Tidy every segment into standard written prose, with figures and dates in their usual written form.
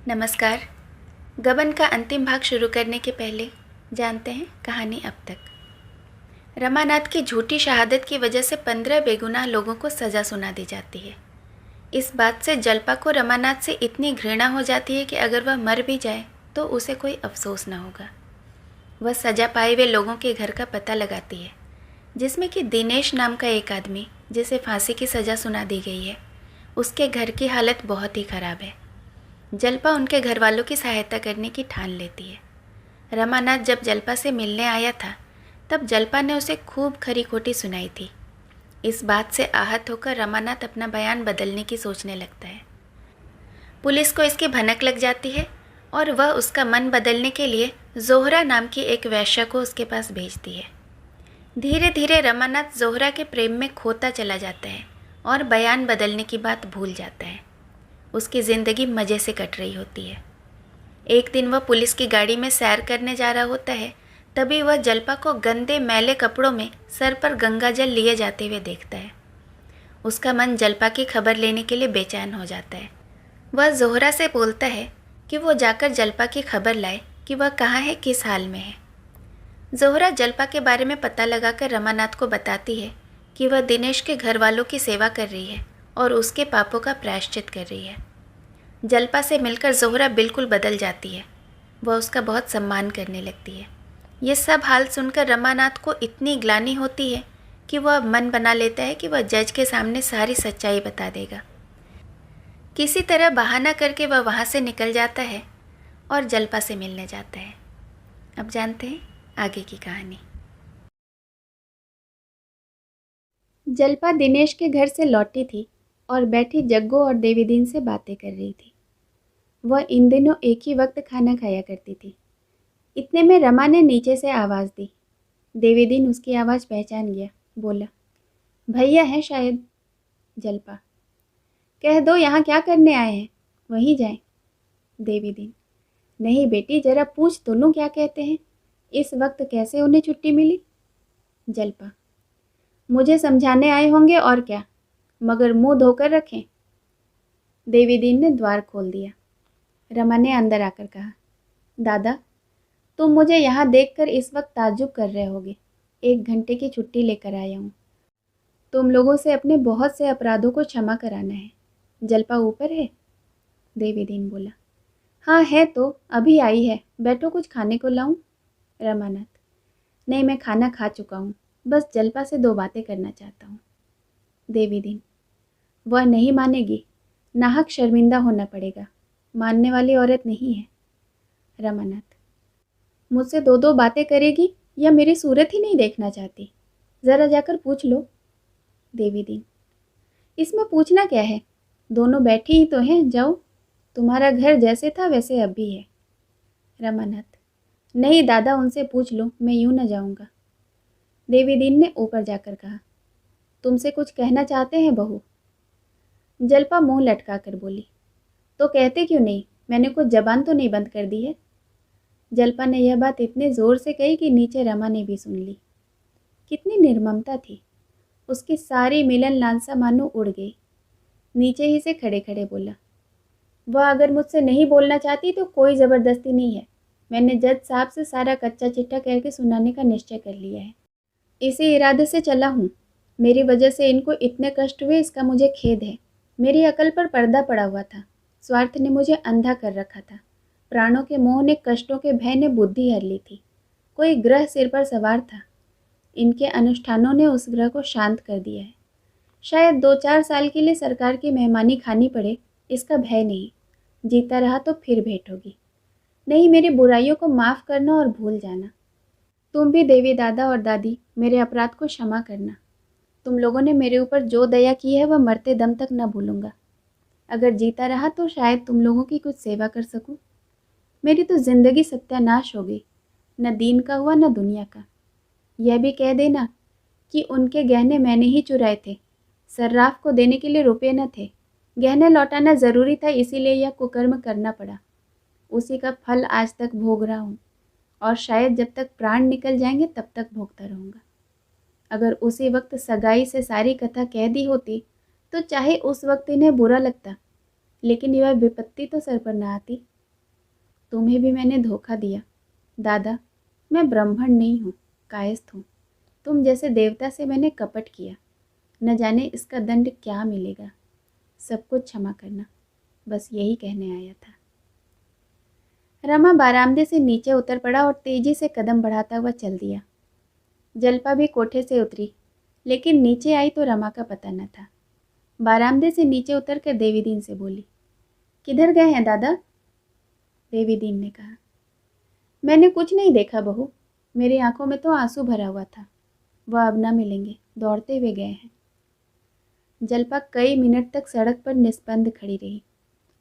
नमस्कार। गबन का अंतिम भाग शुरू करने के पहले जानते हैं कहानी अब तक। रमानाथ की झूठी शहादत की वजह से 15 बेगुनाह लोगों को सज़ा सुना दी जाती है। इस बात से जल्पा को रमानाथ से इतनी घृणा हो जाती है कि अगर वह मर भी जाए तो उसे कोई अफसोस न होगा। वह सज़ा पाए हुए लोगों के घर का पता लगाती है, जिसमें कि दिनेश नाम का एक आदमी जिसे फांसी की सज़ा सुना दी गई है, उसके घर की हालत बहुत ही ख़राब है। जल्पा उनके घर वालों की सहायता करने की ठान लेती है। रमानाथ जब जल्पा से मिलने आया था तब जल्पा ने उसे खूब खरी खोटी सुनाई थी। इस बात से आहत होकर रमानाथ अपना बयान बदलने की सोचने लगता है। पुलिस को इसकी भनक लग जाती है और वह उसका मन बदलने के लिए जोहरा नाम की एक वेश्या को उसके पास भेजती है। धीरे धीरे रमानाथ जोहरा के प्रेम में खोता चला जाता है और बयान बदलने की बात भूल जाता है। उसकी ज़िंदगी मज़े से कट रही होती है। एक दिन वह पुलिस की गाड़ी में सैर करने जा रहा होता है, तभी वह जल्पा को गंदे मैले कपड़ों में सर पर गंगा जल लिए जाते हुए देखता है। उसका मन जल्पा की खबर लेने के लिए बेचैन हो जाता है। वह जोहरा से बोलता है कि वो जाकर जल्पा की खबर लाए कि वह कहाँ है, किस हाल में है। जोहरा जल्पा के बारे में पता लगाकर रमानाथ को बताती है कि वह दिनेश के घर वालों की सेवा कर रही है और उसके पापों का प्रायश्चित कर रही है। जल्पा से मिलकर जोहरा बिल्कुल बदल जाती है। वह उसका बहुत सम्मान करने लगती है। ये सब हाल सुनकर रमानाथ को इतनी ग्लानि होती है कि वह मन बना लेता है कि वह जज के सामने सारी सच्चाई बता देगा। किसी तरह बहाना करके वह वहाँ से निकल जाता है और जल्पा से मिलने जाता है। अब जानते हैं आगे की कहानी। जल्पा दिनेश के घर से लौटी थी और बैठी जग्गू और देवीदीन से बातें कर रही थी। वह इन दिनों एक ही वक्त खाना खाया करती थी। इतने में रमा ने नीचे से आवाज़ दी। देवीदीन उसकी आवाज़ पहचान गया, बोला, भैया हैं शायद। जल्पा, कह दो यहाँ क्या करने आए हैं, वहीं जाएं। देवीदीन, नहीं बेटी, जरा पूछ तो लूँ क्या कहते हैं, इस वक्त कैसे उन्हें छुट्टी मिली। जल्पा, मुझे समझाने आए होंगे और क्या, मगर मुंह धोकर रखें। देवीदीन ने द्वार खोल दिया। रमा ने अंदर आकर कहा, दादा, तुम मुझे यहाँ देखकर इस वक्त ताज्जुब कर रहे होगे। 1 घंटे की छुट्टी लेकर आया हूँ। तुम लोगों से अपने बहुत से अपराधों को क्षमा कराना है। जल्पा ऊपर है? देवीदीन बोला, हाँ है तो, अभी आई है, बैठो कुछ खाने को लाऊं। रमानाथ, नहीं, मैं खाना खा चुका हूँ, बस जल्पा से 2 बातें करना चाहता हूँ। देवीदीन, वह नहीं मानेगी, नाहक शर्मिंदा होना पड़ेगा, मानने वाली औरत नहीं है। रमानाथ, मुझसे 2 बातें करेगी या मेरी सूरत ही नहीं देखना चाहती, ज़रा जाकर पूछ लो। देवीदीन, इसमें पूछना क्या है, दोनों बैठी ही तो हैं, जाओ, तुम्हारा घर जैसे था वैसे अब भी है। रमानाथ, नहीं दादा, उनसे पूछ लो, मैं यूं न जाऊंगा। देवीदीन ने ऊपर जाकर कहा, तुमसे कुछ कहना चाहते हैं बहू। जल्पा मुंह लटका कर बोली, तो कहते क्यों नहीं, मैंने कुछ जबान तो नहीं बंद कर दी है। जल्पा ने यह बात इतने ज़ोर से कही कि नीचे रमा ने भी सुन ली। कितनी निर्ममता थी, उसकी सारी मिलन लालसा मानो उड़ गई। नीचे ही से खड़े खड़े बोला, वह अगर मुझसे नहीं बोलना चाहती तो कोई ज़बरदस्ती नहीं है, मैंने जज साहब से सारा कच्चा चिट्ठा कह के सुनाने का निश्चय कर लिया है। इसी इरादे से चला हूँ। मेरी वजह से इनको इतने कष्ट हुए, इसका मुझे खेद है। मेरी अकल पर पर्दा पड़ा हुआ था, स्वार्थ ने मुझे अंधा कर रखा था, प्राणों के मोह ने, कष्टों के भय ने बुद्धि हर ली थी। कोई ग्रह सिर पर सवार था, इनके अनुष्ठानों ने उस ग्रह को शांत कर दिया है। शायद 2-4 साल के लिए सरकार की मेहमानी खानी पड़े, इसका भय नहीं, जीता रहा तो फिर भेंट होगी। नहीं, मेरी बुराइयों को माफ़ करना और भूल जाना। तुम भी देवी दादा और दादी, मेरे अपराध को क्षमा करना। तुम लोगों ने मेरे ऊपर जो दया की है वह मरते दम तक न भूलूंगा। अगर जीता रहा तो शायद तुम लोगों की कुछ सेवा कर सकूं। मेरी तो ज़िंदगी सत्यानाश हो गई, न दीन का हुआ न दुनिया का। यह भी कह देना कि उनके गहने मैंने ही चुराए थे, सर्राफ को देने के लिए रुपये न थे, गहने लौटाना ज़रूरी था, इसीलिए यह कुकर्म करना पड़ा। उसी का फल आज तक भोग रहा हूँ और शायद जब तक प्राण निकल जाएंगे तब तक भोगता रहूँगा। अगर उसी वक्त सगाई से सारी कथा कह दी होती तो चाहे उस वक्त इन्हें बुरा लगता, लेकिन यह विपत्ति तो सर पर न आती। तुम्हें भी मैंने धोखा दिया। दादा, मैं ब्राह्मण नहीं हूँ, कायस्थ हूँ। तुम जैसे देवता से मैंने कपट किया। न जाने इसका दंड क्या मिलेगा। सब कुछ क्षमा करना, बस यही कहने आया था। रमा बारामदे से नीचे उतर पड़ा और तेजी से कदम बढ़ाता हुआ चल दिया। जल्पा भी कोठे से उतरी, लेकिन नीचे आई तो रमा का पता न था। बारामदे से नीचे उतरकर देवीदीन से बोली, किधर गए हैं दादा? देवीदीन ने कहा, मैंने कुछ नहीं देखा बहू, मेरी आंखों में तो आंसू भरा हुआ था। वह अब न मिलेंगे, दौड़ते हुए गए हैं। जल्पा कई मिनट तक सड़क पर निस्पंद खड़ी रही।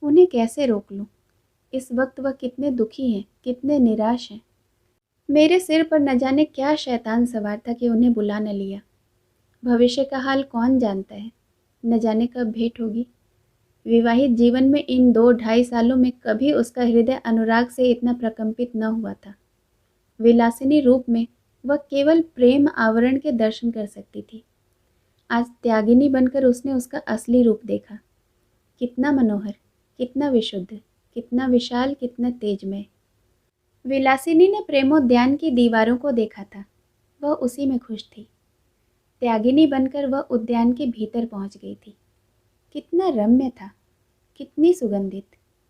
उन्हें कैसे रोक लूं? इस वक्त वह कितने दुखी हैं, कितने निराश हैं। मेरे सिर पर न जाने क्या शैतान सवार था कि उन्हें बुला न लिया। भविष्य का हाल कौन जानता है, न जाने कब भेंट होगी। विवाहित जीवन में इन 2-2.5 सालों में कभी उसका हृदय अनुराग से इतना प्रकंपित न हुआ था। विलासिनी रूप में वह केवल प्रेम आवरण के दर्शन कर सकती थी। आज त्यागिनी बनकर उसने उसका असली रूप देखा। कितना मनोहर, कितना विशुद्ध, कितना विशाल, कितना तेजमय। विलासिनी ने प्रेमोद्यान की दीवारों को देखा था, वह उसी में खुश थी। त्यागिनी बनकर वह उद्यान के भीतर पहुंच गई थी। कितना रम्य था, कितनी सुगंधित,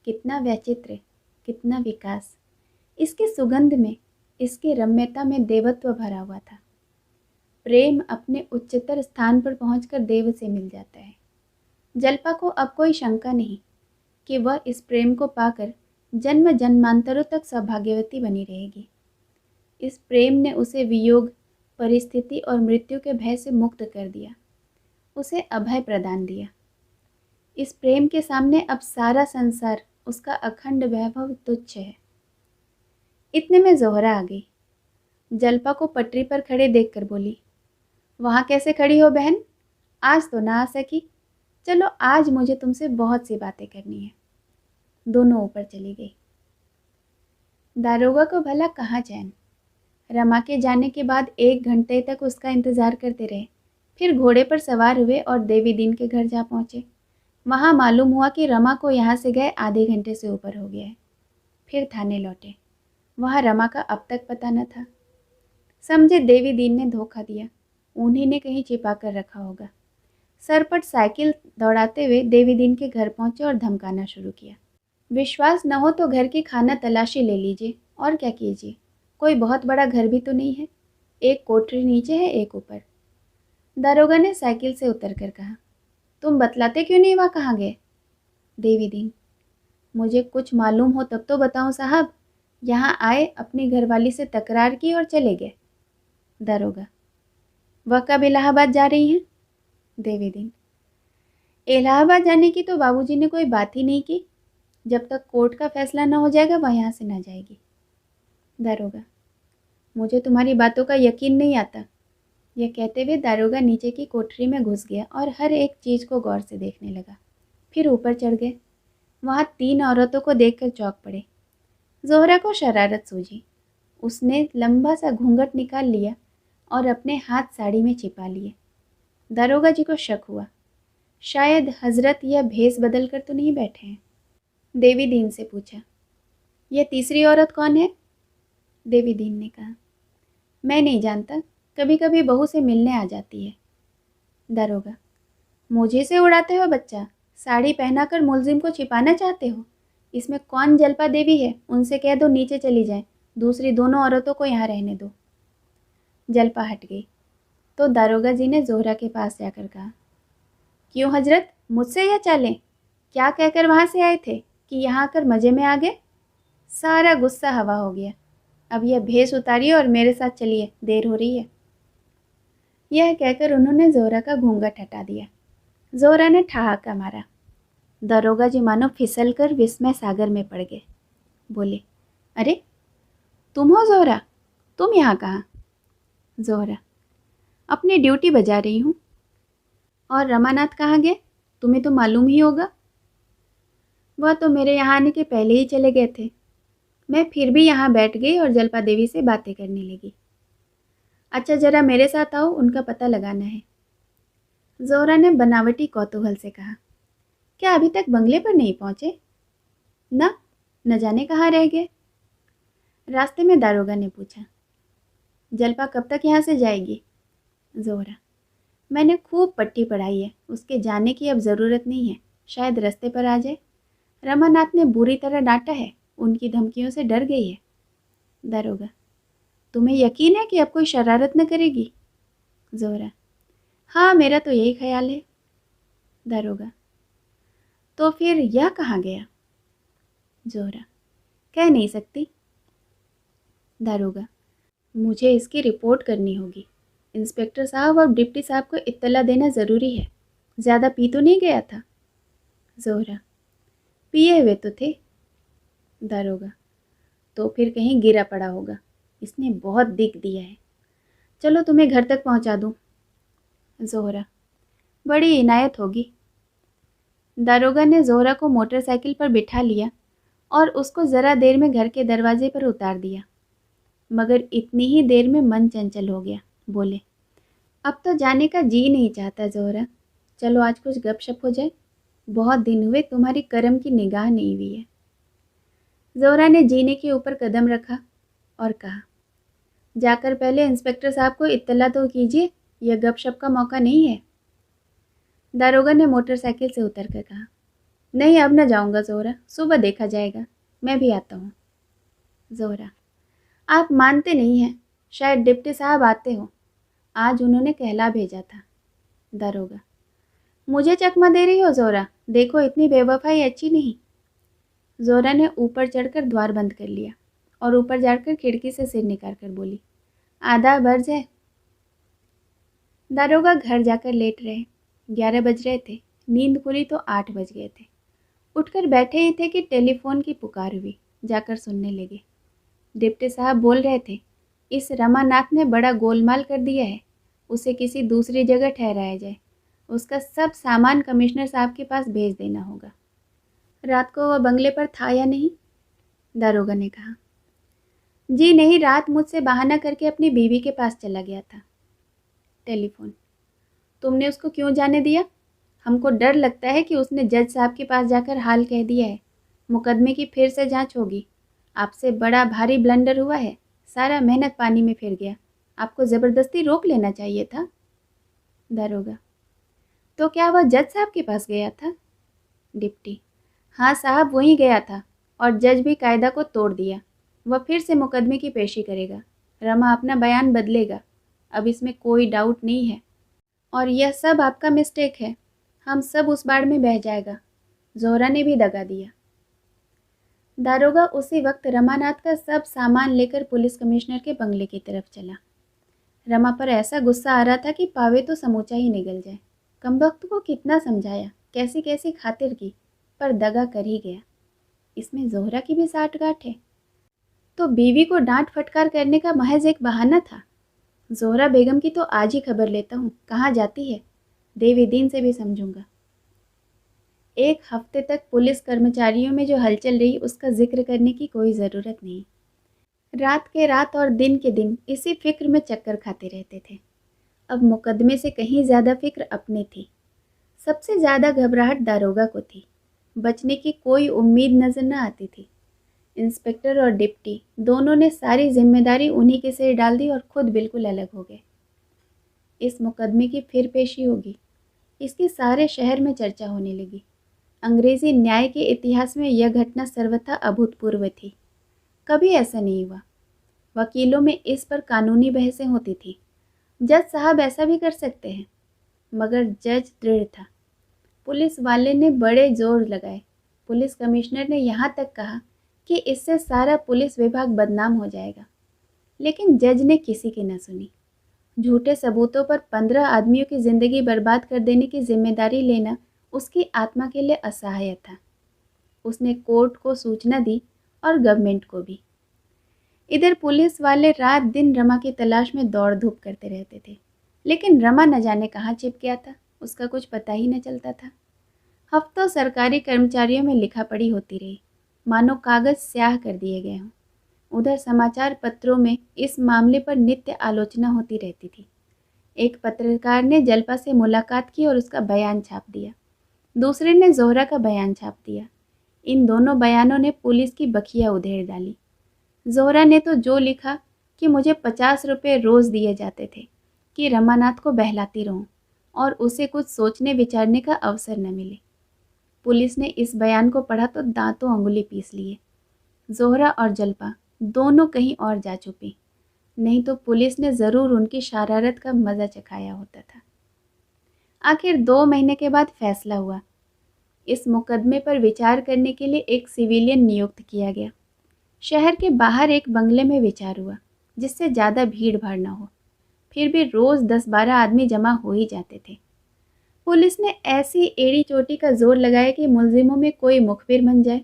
कितना वैचित्र, कितना विकास। इसकी सुगंध में, इसकी रम्यता में देवत्व भरा हुआ था। प्रेम अपने उच्चतर स्थान पर पहुंचकर देव से मिल जाता है। जल्पा को अब कोई शंका नहीं कि वह इस प्रेम को पाकर जन्म जन्मांतरों तक सौभाग्यवती बनी रहेगी। इस प्रेम ने उसे वियोग, परिस्थिति और मृत्यु के भय से मुक्त कर दिया, उसे अभय प्रदान दिया। इस प्रेम के सामने अब सारा संसार, उसका अखंड वैभव तुच्छ है। इतने में जोहरा आ गई। जल्पा को पटरी पर खड़े देखकर बोली, वहाँ कैसे खड़ी हो बहन? आज तो ना आ सकी। चलो, आज मुझे तुमसे बहुत सी बातें करनी है। दोनों ऊपर चली गई। दारोगा को भला कहाँ चैन। रमा के जाने के बाद 1 घंटे तक उसका इंतजार करते रहे। फिर घोड़े पर सवार हुए और देवीदीन के घर जा पहुँचे। वहाँ मालूम हुआ कि रमा को यहाँ से गए आधे घंटे से ऊपर हो गया है। फिर थाने लौटे। वहाँ रमा का अब तक पता न था। समझे देवीदीन ने धोखा दिया, उन्हीं ने कहीं छिपा कर रखा होगा। सरपट साइकिल दौड़ाते हुए देवीदीन के घर पहुँचे और धमकाना शुरू किया। विश्वास न हो तो घर की खाना तलाशी ले लीजिए, और क्या कीजिए। कोई बहुत बड़ा घर भी तो नहीं है। एक कोठरी नीचे है, एक ऊपर। दारोगा ने साइकिल से उतरकर कहा, तुम बतलाते क्यों नहीं वहाँ कहाँ गए? देवीदीन, मुझे कुछ मालूम हो तब तो बताऊं साहब। यहाँ आए, अपनी घरवाली से तकरार की और चले गए। दारोगा, वह कब इलाहाबाद जा रही हैं? देवीदीन, इलाहाबाद जाने की तो बाबूजी ने कोई बात ही नहीं की। जब तक कोर्ट का फैसला न हो जाएगा वह यहाँ से ना जाएगी। दारोगा, मुझे तुम्हारी बातों का यकीन नहीं आता। यह कहते हुए दारोगा नीचे की कोठरी में घुस गया और हर एक चीज़ को गौर से देखने लगा। फिर ऊपर चढ़ गए। वहाँ 3 औरतों को देखकर चौंक पड़े। जोहरा को शरारत सूझी। उसने लंबा सा घूंघट निकाल लिया और अपने हाथ साड़ी में छिपा लिए। दारोगा जी को शक हुआ, शायद हजरत यह भेस बदल कर तो नहीं बैठे हैं। देवीदीन से पूछा, यह तीसरी औरत कौन है? देवीदीन ने कहा, मैं नहीं जानता, कभी कभी बहू से मिलने आ जाती है। दारोगा, मुझे से उड़ाते हो बच्चा? साड़ी पहनाकर मुलजिम को छिपाना चाहते हो? इसमें कौन जल्पा देवी है? उनसे कह दो नीचे चली जाए, दूसरी दोनों औरतों को यहाँ रहने दो। जल्पा हट गई तो दारोगा जी ने जोहरा के पास जाकर कहा, क्यों हजरत, मुझसे यह चालें? क्या कहकर वहाँ से आए थे कि यहाँ आकर मज़े में आ गए? सारा गुस्सा हवा हो गया। अब यह भेष उतारिए और मेरे साथ चलिए, देर हो रही है। यह कहकर उन्होंने जोहरा का घूंघट हटा दिया। जोहरा ने ठहाका मारा। दारोगा जी मानो फिसल कर विस्मय सागर में पड़ गए। बोले, अरे तुम हो जोहरा? तुम यहाँ कहाँ? जोहरा, अपनी ड्यूटी बजा रही हूँ। और रमानाथ कहाँ गए? तुम्हें तो मालूम ही होगा। वह तो मेरे यहाँ आने के पहले ही चले गए थे। मैं फिर भी यहाँ बैठ गई और जल्पा देवी से बातें करने लगी। अच्छा, जरा मेरे साथ आओ, उनका पता लगाना है। जोहरा ने बनावटी कौतूहल से कहा, क्या अभी तक बंगले पर नहीं पहुँचे? न जाने कहाँ रह गए। रास्ते में दारोगा ने पूछा। जलपा कब तक यहाँ से जाएगी? जोहरा, मैंने खूब पट्टी पढ़ाई है, उसके जाने की अब ज़रूरत नहीं है, शायद रास्ते पर आ जाए। रमानाथ ने बुरी तरह डांटा है, उनकी धमकियों से डर गई है। दारोगा, तुम्हें यकीन है कि अब कोई शरारत न करेगी? जोहरा, हाँ, मेरा तो यही ख्याल है। दारोगा, तो फिर यह कहाँ गया? जोहरा, कह नहीं सकती। दारोगा, मुझे इसकी रिपोर्ट करनी होगी। इंस्पेक्टर साहब और डिप्टी साहब को इत्तला देना ज़रूरी है। ज़्यादा पी तो नहीं गया था? जोहरा, पिए हुए तो थे। दारोगा, तो फिर कहीं गिरा पड़ा होगा, इसने बहुत दिख दिया है। चलो तुम्हें घर तक पहुंचा दूं। जोहरा, बड़ी इनायत होगी। दारोगा ने जोहरा को मोटरसाइकिल पर बिठा लिया और उसको ज़रा देर में घर के दरवाजे पर उतार दिया, मगर इतनी ही देर में मन चंचल हो गया। बोले, अब तो जाने का जी नहीं चाहता जोहरा, चलो आज कुछ गपशप हो जाए, बहुत दिन हुए तुम्हारी करम की निगाह नहीं हुई है। जोहरा ने जीने के ऊपर कदम रखा और कहा, जाकर पहले इंस्पेक्टर साहब को इत्तला तो कीजिए, यह गपशप का मौका नहीं है। दारोगा ने मोटरसाइकिल से उतर कर कहा, नहीं अब न जाऊंगा जोहरा, सुबह देखा जाएगा, मैं भी आता हूँ। जोहरा, आप मानते नहीं हैं, शायद डिप्टी साहब आते हो, आज उन्होंने कहला भेजा था। दारोगा, मुझे चकमा दे रही हो जोहरा, देखो इतनी बेवफाई अच्छी नहीं। जोहरा ने ऊपर चढ़कर द्वार बंद कर लिया और ऊपर जाकर खिड़की से सिर निकाल कर बोली, आधा भर जाए। दारोगा घर जाकर लेट रहे। 11 बज रहे थे, नींद खुली तो 8 बज गए थे। उठकर बैठे ही थे कि टेलीफोन की पुकार हुई। जाकर सुनने लगे। डिप्टी साहब बोल रहे थे, इस रमानाथ ने बड़ा गोलमाल कर दिया है, उसे किसी दूसरी जगह ठहराया जाए, उसका सब सामान कमिश्नर साहब के पास भेज देना होगा। रात को वह बंगले पर था या नहीं? दारोगा ने कहा, जी नहीं, रात मुझसे बहाना करके अपनी बीवी के पास चला गया था। टेलीफोन, तुमने उसको क्यों जाने दिया? हमको डर लगता है कि उसने जज साहब के पास जाकर हाल कह दिया है, मुकदमे की फिर से जांच होगी। आपसे बड़ा भारी ब्लंडर हुआ है, सारा मेहनत पानी में फिर गया, आपको ज़बरदस्ती रोक लेना चाहिए था। दारोगा, तो क्या वह जज साहब के पास गया था? डिप्टी, हाँ साहब, वहीं गया था और जज भी कायदा को तोड़ दिया। वह फिर से मुकदमे की पेशी करेगा, रमा अपना बयान बदलेगा, अब इसमें कोई डाउट नहीं है। और यह सब आपका मिस्टेक है, हम सब उस बाढ़ में बह जाएगा। जोहरा ने भी दगा दिया। दारोगा उसी वक्त रमानाथ का सब सामान लेकर पुलिस कमिश्नर के बंगले की तरफ चला। रमा पर ऐसा गुस्सा आ रहा था कि पावे तो समूचा ही निगल जाए। कमबख्त को कितना समझाया, कैसी कैसी खातिर की, पर दगा कर ही गया। इसमें जोहरा की भी साठगांठ है। तो बीवी को डांट फटकार करने का महज एक बहाना था। जोहरा बेगम की तो आज ही खबर लेता हूँ, कहाँ जाती है, देवी दीन से भी समझूंगा। एक हफ्ते तक पुलिस कर्मचारियों में जो हलचल रही उसका जिक्र करने की कोई ज़रूरत नहीं। रात के रात और दिन के दिन इसी फिक्र में चक्कर खाते रहते थे। अब मुकदमे से कहीं ज़्यादा फिक्र अपने थी। सबसे ज़्यादा घबराहट दारोगा को थी। बचने की कोई उम्मीद नज़र न आती थी। इंस्पेक्टर और डिप्टी दोनों ने सारी जिम्मेदारी उन्हीं के सिर डाल दी और खुद बिल्कुल अलग हो गए। इस मुकदमे की फिर पेशी होगी, इसकी सारे शहर में चर्चा होने लगी। अंग्रेजी न्याय के इतिहास में यह घटना सर्वथा अभूतपूर्व थी। कभी ऐसा नहीं हुआ। वकीलों में इस पर कानूनी बहसें होती थी। जज साहब ऐसा भी कर सकते हैं, मगर जज दृढ़ था। पुलिस वाले ने बड़े जोर लगाए। पुलिस कमिश्नर ने यहाँ तक कहा कि इससे सारा पुलिस विभाग बदनाम हो जाएगा, लेकिन जज ने किसी की न सुनी। झूठे सबूतों पर 15 आदमियों की ज़िंदगी बर्बाद कर देने की जिम्मेदारी लेना उसकी आत्मा के लिए असहाय था। उसने कोर्ट को सूचना दी और गवर्नमेंट को भी। इधर पुलिस वाले रात दिन रमा की तलाश में दौड़ धूप करते रहते थे, लेकिन रमा न जाने कहाँ छिप गया था, उसका कुछ पता ही न चलता था। हफ्तों सरकारी कर्मचारियों में लिखा पढ़ी होती रही, मानो कागज स्याह कर दिए गए हों। उधर समाचार पत्रों में इस मामले पर नित्य आलोचना होती रहती थी। एक पत्रकार ने जलपा से मुलाकात की और उसका बयान छाप दिया। दूसरे ने जोहरा का बयान छाप दिया। इन दोनों बयानों ने पुलिस की बखिया उधेड़ डाली। ज़ोहरा ने तो जो लिखा कि मुझे 50 रुपये रोज़ दिए जाते थे कि रमानाथ को बहलाती रहूं और उसे कुछ सोचने विचारने का अवसर न मिले। पुलिस ने इस बयान को पढ़ा तो दांतों अंगुली पीस लिए। ज़ोहरा और जल्पा दोनों कहीं और जा छुपी, नहीं तो पुलिस ने ज़रूर उनकी शरारत का मज़ा चखाया होता था। आखिर 2 महीने के बाद फैसला हुआ। इस मुकदमे पर विचार करने के लिए एक सिविलियन नियुक्त किया गया। शहर के बाहर एक बंगले में विचार हुआ, जिससे ज़्यादा भीड़ भाड़ न हो। फिर भी रोज़ 10-12 आदमी जमा हो ही जाते थे। पुलिस ने ऐसी एड़ी चोटी का जोर लगाया कि मुलजिमों में कोई मुखबिर बन जाए,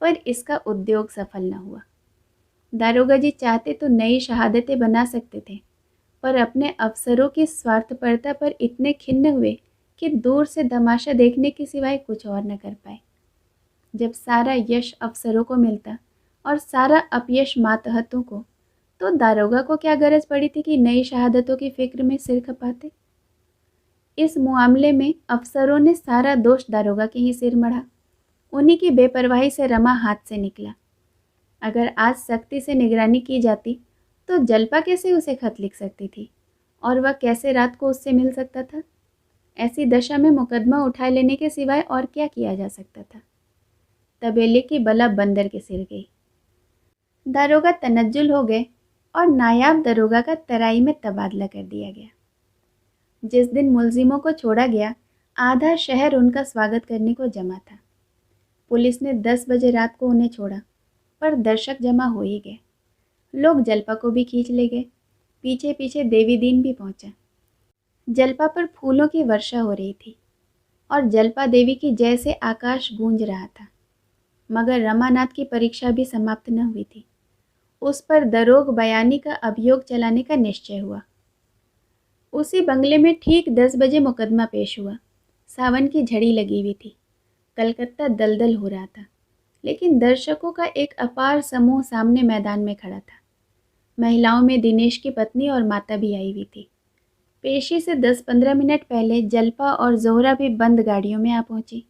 पर इसका उद्योग सफल न हुआ। दारोगा जी चाहते तो नई शहादतें बना सकते थे, पर अपने अफसरों की स्वार्थपरता पर इतने खिन्न हुए कि दूर से तमाशा देखने के सिवाय कुछ और न कर पाए। जब सारा यश अफसरों को मिलता और सारा अपयश मातहतों को, तो दारोगा को क्या गरज पड़ी थी कि नई शहादतों की फिक्र में सिर खपाते। इस मामले में अफसरों ने सारा दोष दारोगा के ही सिर मढ़ा। उन्हीं की बेपरवाही से रमा हाथ से निकला। अगर आज सख्ती से निगरानी की जाती तो जल्पा कैसे उसे खत लिख सकती थी और वह कैसे रात को उससे मिल सकता था। ऐसी दशा में मुकदमा उठा लेने के सिवाय और क्या किया जा सकता था। तबेले की बला बंदर के सिर गई। दारोगा तनज्जुल हो गए और नायाब दरोगा का तराई में तबादला कर दिया गया। जिस दिन मुलजिमों को छोड़ा गया, आधा शहर उनका स्वागत करने को जमा था। पुलिस ने 10 बजे रात को उन्हें छोड़ा, पर दर्शक जमा हो ही गए। लोग जल्पा को भी खींच ले गए। पीछे पीछे देवी दीन भी पहुंचा। जल्पा पर फूलों की वर्षा हो रही थी और जल्पा देवी की जय से आकाश गूंज रहा था। मगर रमानाथ की परीक्षा भी समाप्त न हुई थी। उस पर दरोग बयानी का अभियोग चलाने का निश्चय हुआ। उसी बंगले में ठीक 10 बजे मुकदमा पेश हुआ। सावन की झड़ी लगी हुई थी। कलकत्ता दलदल हो रहा था, लेकिन दर्शकों का एक अपार समूह सामने मैदान में खड़ा था। महिलाओं में दिनेश की पत्नी और माता भी आई हुई थी। पेशी से 10-15 मिनट पहले जल्पा और ज़ोहरा भी बंद गाड़ियों में आ पहुंची।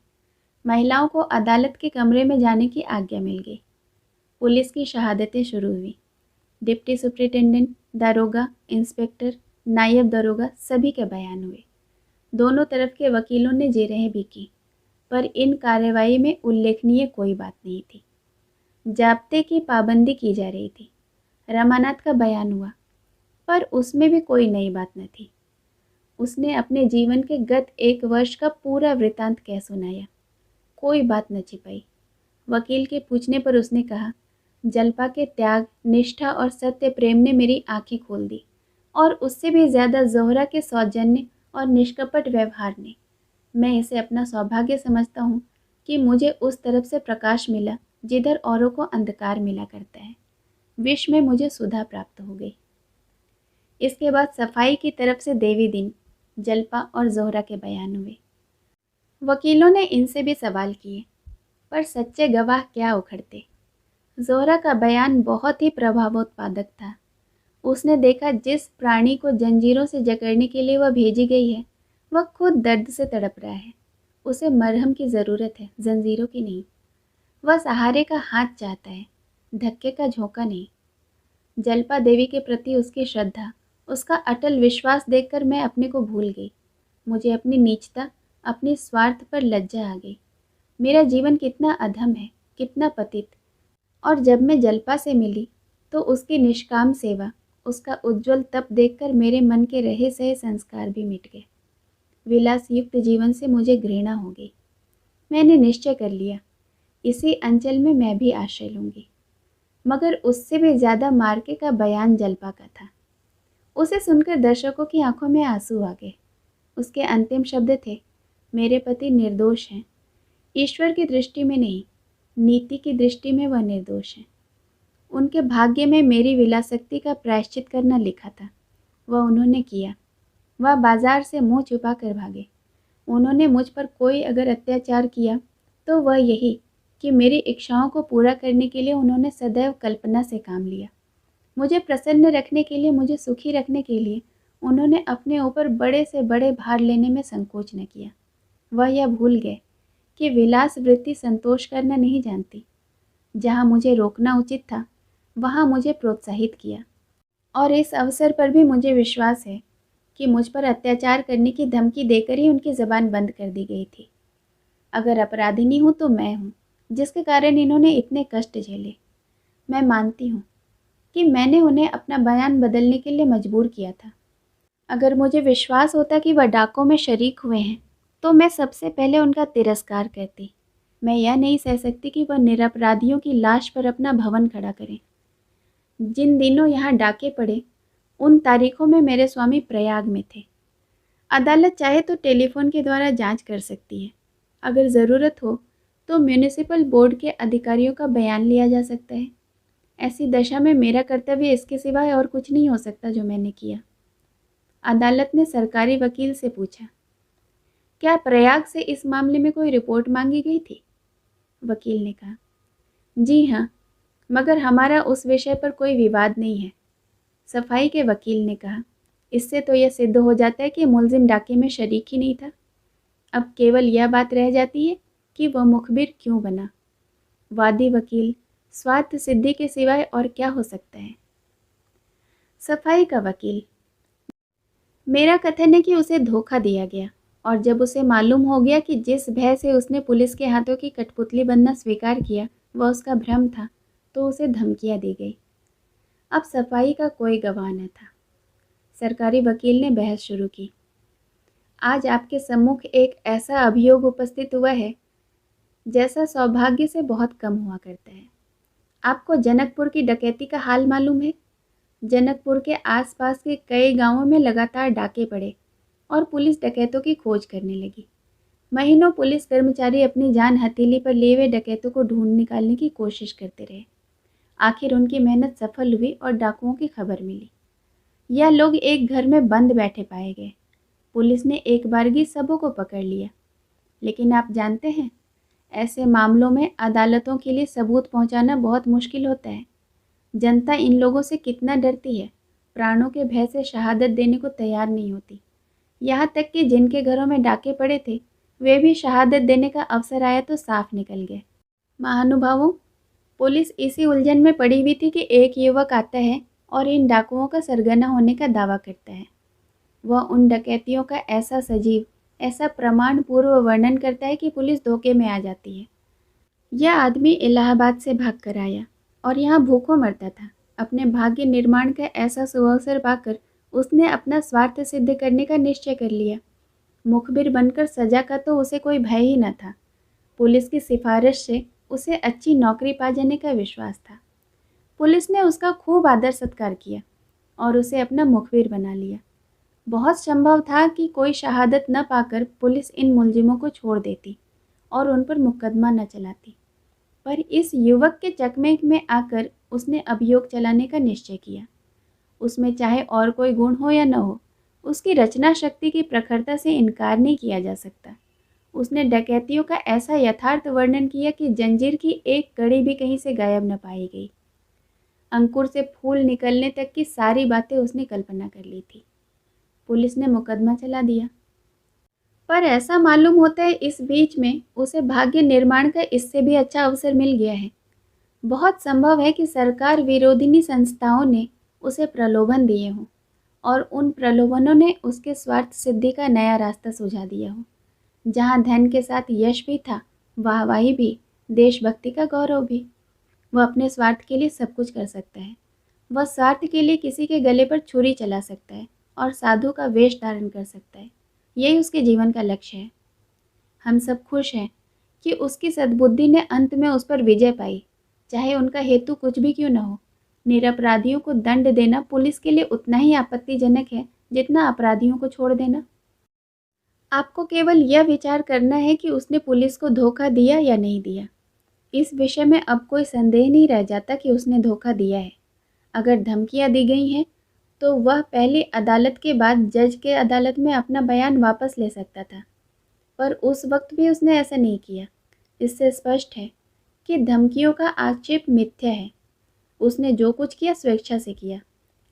महिलाओं को अदालत के कमरे में जाने की आज्ञा मिल गई। पुलिस की शहादतें शुरू हुई। डिप्टी सुपरिटेंडेंट, दारोगा, इंस्पेक्टर, नायब दारोगा सभी के बयान हुए। दोनों तरफ के वकीलों ने जेरें भी की, पर इन कार्रवाई में उल्लेखनीय कोई बात नहीं थी। जाब्ते की पाबंदी की जा रही थी। रमानाथ का बयान हुआ, पर उसमें भी कोई नई बात न थी। उसने अपने जीवन के गत 1 वर्ष का पूरा वृतांत कह सुनाया। कोई बात न छिपाई। वकील के पूछने पर उसने कहा, जल्पा के त्याग, निष्ठा और सत्य प्रेम ने मेरी आंखें खोल दी, और उससे भी ज़्यादा ज़ोहरा के सौजन्य और निष्कपट व्यवहार ने। मैं इसे अपना सौभाग्य समझता हूँ कि मुझे उस तरफ से प्रकाश मिला जिधर औरों को अंधकार मिला करता है। विश्व में मुझे सुधा प्राप्त हो गई। इसके बाद सफाई की तरफ से देवी दिन, जल्पा और ज़ोहरा के बयान हुए। वकीलों ने इनसे भी सवाल किए, पर सच्चे गवाह क्या उखड़ते। ज़ोहरा का बयान बहुत ही प्रभावोत्पादक था। उसने देखा जिस प्राणी को जंजीरों से जकड़ने के लिए वह भेजी गई है, वह खुद दर्द से तड़प रहा है। उसे मरहम की ज़रूरत है, जंजीरों की नहीं। वह सहारे का हाथ चाहता है, धक्के का झोंका नहीं। जल्पा देवी के प्रति उसकी श्रद्धा, उसका अटल विश्वास देखकर मैं अपने को भूल गई। मुझे अपनी नीचता, अपनी स्वार्थ पर लज्जा आ गई। मेरा जीवन कितना अधम है, कितना पतित। और जब मैं जल्पा से मिली तो उसकी निष्काम सेवा, उसका उज्जवल तप देखकर मेरे मन के रहे सहे संस्कार भी मिट गए। विलास युक्त जीवन से मुझे घृणा हो गई। मैंने निश्चय कर लिया, इसी अंचल में मैं भी आश्रय लूँगी। मगर उससे भी ज़्यादा मार्के का बयान जल्पा का था। उसे सुनकर दर्शकों की आंखों में आंसू आ गए। उसके अंतिम शब्द थे, मेरे पति निर्दोष हैं। ईश्वर की दृष्टि में नहीं, नीति की दृष्टि में वह निर्दोष हैं। उनके भाग्य में मेरी विलासक्ति का प्रायश्चित करना लिखा था, वह उन्होंने किया। वह बाजार से मुंह छुपा कर भागे। उन्होंने मुझ पर कोई अगर अत्याचार किया तो वह यही कि मेरी इच्छाओं को पूरा करने के लिए उन्होंने सदैव कल्पना से काम लिया। मुझे प्रसन्न रखने के लिए, मुझे सुखी रखने के लिए उन्होंने अपने ऊपर बड़े से बड़े भार लेने में संकोच न किया। वह यह भूल गए कि विलास वृत्ति संतोष करना नहीं जानती। जहाँ मुझे रोकना उचित था, वहाँ मुझे प्रोत्साहित किया और इस अवसर पर भी मुझे विश्वास है कि मुझ पर अत्याचार करने की धमकी देकर ही उनकी ज़बान बंद कर दी गई थी। अगर अपराधिनी हूँ तो मैं हूँ, जिसके कारण इन्होंने इतने कष्ट झेले। मैं मानती हूँ कि मैंने उन्हें अपना बयान बदलने के लिए मजबूर किया था। अगर मुझे विश्वास होता कि वह डाकों में शरीक हुए हैं, तो मैं सबसे पहले उनका तिरस्कार करती। मैं यह नहीं सह सकती कि वह निरपराधियों की लाश पर अपना भवन खड़ा करें। जिन दिनों यहाँ डाके पड़े, उन तारीखों में मेरे स्वामी प्रयाग में थे। अदालत चाहे तो टेलीफोन के द्वारा जांच कर सकती है। अगर ज़रूरत हो तो म्यूनिसिपल बोर्ड के अधिकारियों का बयान लिया जा सकता है। ऐसी दशा में मेरा कर्तव्य इसके सिवाय और कुछ नहीं हो सकता जो मैंने किया। अदालत ने सरकारी वकील से पूछा, क्या प्रयाग से इस मामले में कोई रिपोर्ट मांगी गई थी? वकील ने कहा, जी हाँ, मगर हमारा उस विषय पर कोई विवाद नहीं है। सफाई के वकील ने कहा, इससे तो यह सिद्ध हो जाता है कि मुलजिम डाके में शरीक ही नहीं था। अब केवल यह बात रह जाती है कि वह मुखबिर क्यों बना। वादी वकील, स्वार्थ सिद्धि के सिवाय और क्या हो सकता है? सफाई का वकील, मेरा कथन है कि उसे धोखा दिया गया और जब उसे मालूम हो गया कि जिस भय से उसने पुलिस के हाथों की कठपुतली बनना स्वीकार किया वह उसका भ्रम था, तो उसे धमकियां दी गई। अब सफाई का कोई गवाह न था। सरकारी वकील ने बहस शुरू की। आज आपके सम्मुख एक ऐसा अभियोग उपस्थित हुआ है जैसा सौभाग्य से बहुत कम हुआ करता है। आपको जनकपुर की डकैती का हाल मालूम है? जनकपुर के आसपास के कई गांवों में लगातार डाके पड़े और पुलिस डकैतों की खोज करने लगी। महीनों पुलिस कर्मचारी अपनी जान हथेली पर लिए हुए डकैतों को ढूंढ निकालने की कोशिश करते रहे। आखिर उनकी मेहनत सफल हुई और डाकुओं की खबर मिली। यह लोग एक घर में बंद बैठे पाए गए। पुलिस ने एक बारगी सबों को पकड़ लिया। लेकिन आप जानते हैं, ऐसे मामलों में अदालतों के लिए सबूत पहुंचाना बहुत मुश्किल होता है। जनता इन लोगों से कितना डरती है, प्राणों के भय से शहादत देने को तैयार नहीं होती। यहाँ तक कि जिनके घरों में डाके पड़े थे, वे भी शहादत देने का अवसर आया तो साफ निकल गए। महानुभावों, पुलिस इसी उलझन में पड़ी हुई थी कि एक युवक आता है और इन डाकुओं का सरगना होने का दावा करता है। वह उन डकैतियों का ऐसा सजीव, ऐसा प्रमाण पूर्व वर्णन करता है कि पुलिस धोखे में आ जाती है। यह आदमी इलाहाबाद से भाग कर आया और यहाँ भूखों मरता था। अपने भाग्य निर्माण का ऐसा सुअवसर पाकर उसने अपना स्वार्थ सिद्ध करने का निश्चय कर लिया। मुखबिर बनकर सजा का तो उसे कोई भय ही न था। पुलिस की सिफारिश से उसे अच्छी नौकरी पा जाने का विश्वास था। पुलिस ने उसका खूब आदर सत्कार किया और उसे अपना मुखबिर बना लिया। बहुत संभव था कि कोई शहादत न पाकर पुलिस इन मुलजिमों को छोड़ देती और उन पर मुकदमा न चलाती। पर इस युवक के चकमे में आकर उसने अभियोग चलाने का निश्चय किया। उसमें चाहे और कोई गुण हो या न हो, उसकी रचना शक्ति की प्रखरता से इनकार नहीं किया जा सकता। उसने डकैतियों का ऐसा यथार्थ वर्णन किया कि जंजीर की एक कड़ी भी कहीं से गायब न पाई गई। अंकुर से फूल निकलने तक की सारी बातें उसने कल्पना कर ली थी। पुलिस ने मुकदमा चला दिया। पर ऐसा मालूम होता है इस बीच में उसे भाग्य निर्माण का इससे भी अच्छा अवसर मिल गया है। बहुत संभव है कि सरकार विरोधिनी संस्थाओं ने उसे प्रलोभन दिए हों और उन प्रलोभनों ने उसके स्वार्थ सिद्धि का नया रास्ता सुझा दिया हो। जहाँ धन के साथ यश भी था, वाहवाही भी, देशभक्ति का गौरव भी। वह अपने स्वार्थ के लिए सब कुछ कर सकता है। वह स्वार्थ के लिए किसी के गले पर छुरी चला सकता है और साधु का वेश धारण कर सकता है। यही उसके जीवन का लक्ष्य है। हम सब खुश हैं कि उसकी सद्बुद्धि ने अंत में उस पर विजय पाई, चाहे उनका हेतु कुछ भी क्यों न हो। निरपराधियों को दंड देना पुलिस के लिए उतना ही आपत्तिजनक है जितना अपराधियों को छोड़ देना। आपको केवल यह विचार करना है कि उसने पुलिस को धोखा दिया या नहीं दिया। इस विषय में अब कोई संदेह नहीं रह जाता कि उसने धोखा दिया है। अगर धमकियां दी गई हैं तो वह पहले अदालत के बाद जज के अदालत में अपना बयान वापस ले सकता था, पर उस वक्त भी उसने ऐसा नहीं किया। इससे स्पष्ट है कि धमकियों का आक्षेप मिथ्या है। उसने जो कुछ किया स्वेच्छा से किया।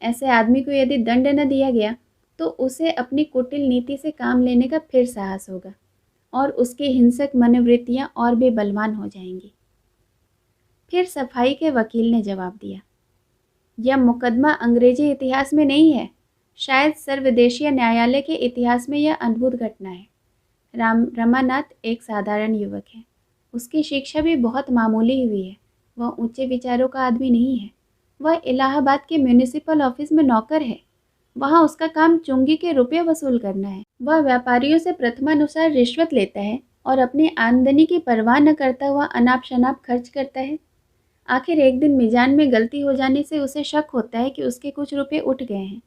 ऐसे आदमी को यदि दंड न दिया गया तो उसे अपनी कुटिल नीति से काम लेने का फिर साहस होगा और उसकी हिंसक मनोवृत्तियाँ और भी बलवान हो जाएंगी। फिर सफाई के वकील ने जवाब दिया, यह मुकदमा अंग्रेजी इतिहास में नहीं है, शायद सर्वदेशीय न्यायालय के इतिहास में यह अद्भुत घटना है। रमानाथ एक साधारण युवक है। उसकी शिक्षा भी बहुत मामूली हुई है। वह ऊंचे विचारों का आदमी नहीं है। वह इलाहाबाद के म्यूनिसिपल ऑफिस में नौकर है। वहाँ उसका काम चुंगी के रुपये वसूल करना है। वह व्यापारियों से प्रथमानुसार रिश्वत लेता है और अपनी आमदनी की परवाह न करता हुआ अनाप शनाप खर्च करता है। आखिर एक दिन मिजान में गलती हो जाने से उसे शक होता है कि उसके कुछ रुपए उठ गए हैं।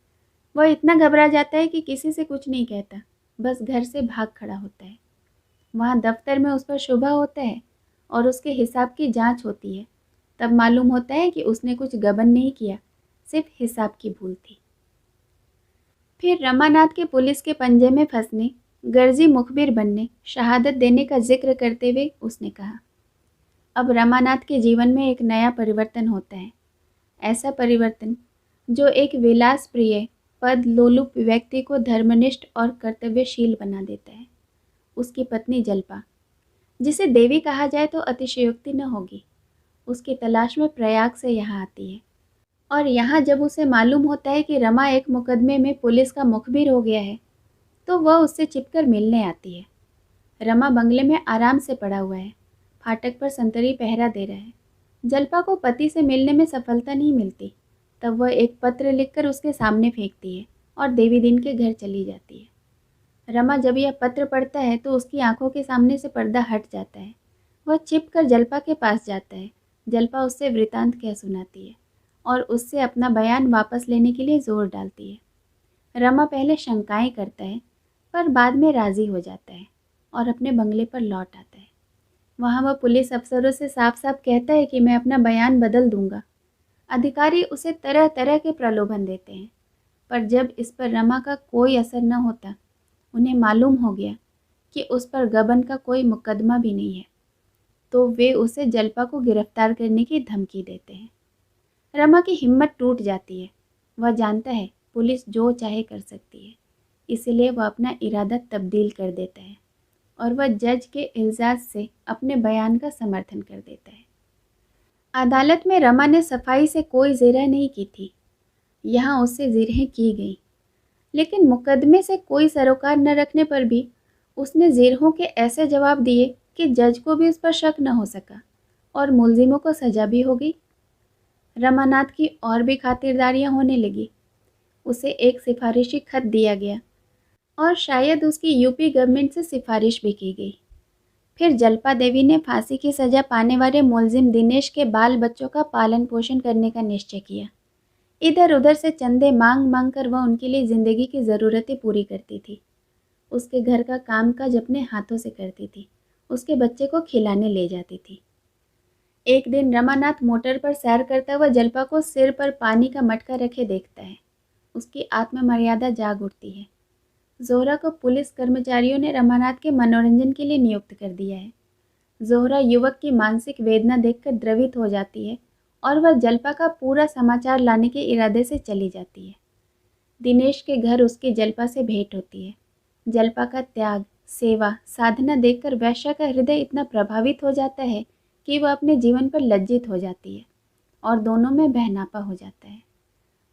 वह इतना घबरा जाता है कि किसी से कुछ नहीं कहता, बस घर से भाग खड़ा होता है। वहाँ दफ्तर में उस पर शुबा होता है और उसके हिसाब की जांच होती है। तब मालूम होता है कि उसने कुछ गबन नहीं किया, सिर्फ हिसाब की भूल थी। फिर रमानाथ के पुलिस के पंजे में फंसने, गर्जी मुखबिर बनने, शहादत देने का जिक्र करते हुए उसने कहा, अब रमानाथ के जीवन में एक नया परिवर्तन होता है। ऐसा परिवर्तन जो एक विलास प्रिय, पद लोलुप व्यक्ति को धर्मनिष्ठ और कर्तव्यशील बना देता है। उसकी पत्नी जल्पा, जिसे देवी कहा जाए तो अतिशयोक्ति न होगी, उसकी तलाश में प्रयाग से यहाँ आती है। और यहाँ जब उसे मालूम होता है कि रमा एक मुकदमे में पुलिस का मुखबिर हो गया है, तो वह उससे छिपकर मिलने आती है। रमा बंगले में आराम से पड़ा हुआ है, फाटक पर संतरी पहरा दे रहा है। जल्पा को पति से मिलने में सफलता नहीं मिलती, तब वह एक पत्र लिखकर उसके सामने फेंकती है और देवी दिन के घर चली जाती है। रमा जब यह पत्र पढ़ता है तो उसकी आंखों के सामने से पर्दा हट जाता है। वह छिपकर जल्पा के पास जाता है। जल्पा उससे वृतांत कह सुनाती है और उससे अपना बयान वापस लेने के लिए जोर डालती है। रमा पहले शंकाएं करता है, पर बाद में राज़ी हो जाता है और अपने बंगले पर लौट आता है। वहाँ वह पुलिस अफसरों से साफ साफ कहता है कि मैं अपना बयान बदल दूंगा। अधिकारी उसे तरह तरह के प्रलोभन देते हैं, पर जब इस पर रमा का कोई असर न होता, उन्हें मालूम हो गया कि उस पर गबन का कोई मुकदमा भी नहीं है, तो वे उसे जल्पा को गिरफ्तार करने की धमकी देते हैं। रमा की हिम्मत टूट जाती है। वह जानता है पुलिस जो चाहे कर सकती है, इसलिए वह अपना इरादा तब्दील कर देता है और वह जज के इल्जाज से अपने बयान का समर्थन कर देता है। अदालत में रमा ने सफाई से कोई जिरह नहीं की थी। यहाँ उससे जिरहें की गई, लेकिन मुकदमे से कोई सरोकार न रखने पर भी उसने जिरहों के ऐसे जवाब दिए कि जज को भी उस पर शक न हो सका और मुलजिमों को सजा भी हो गई। रमानाथ की और भी खातिरदारियां होने लगी। उसे एक सिफारिशी खत दिया गया और शायद उसकी यूपी गवर्नमेंट से सिफारिश भी की गई। फिर जल्पा देवी ने फांसी की सज़ा पाने वाले मुलजिम दिनेश के बाल बच्चों का पालन पोषण करने का निश्चय किया। इधर उधर से चंदे मांग मांग कर वह उनके लिए ज़िंदगी की ज़रूरतें पूरी करती थी। उसके घर का कामकाज अपने हाथों से करती थी। उसके बच्चे को खिलाने ले जाती थी। एक दिन रमानाथ मोटर पर सैर करता हुआ जल्पा को सिर पर पानी का मटका रखे देखता है। उसकी आत्ममर्यादा जाग उठती है। जोहरा को पुलिस कर्मचारियों ने रमानाथ के मनोरंजन के लिए नियुक्त कर दिया है। जोहरा युवक की मानसिक वेदना देखकर द्रवित हो जाती है और वह जल्पा का पूरा समाचार लाने के इरादे से चली जाती है। दिनेश के घर उसकी जल्पा से भेंट होती है। जल्पा का त्याग, सेवा, साधना देखकर वैश्या का हृदय इतना प्रभावित हो जाता है कि वह अपने जीवन पर लज्जित हो जाती है और दोनों में बहनापा हो जाता है।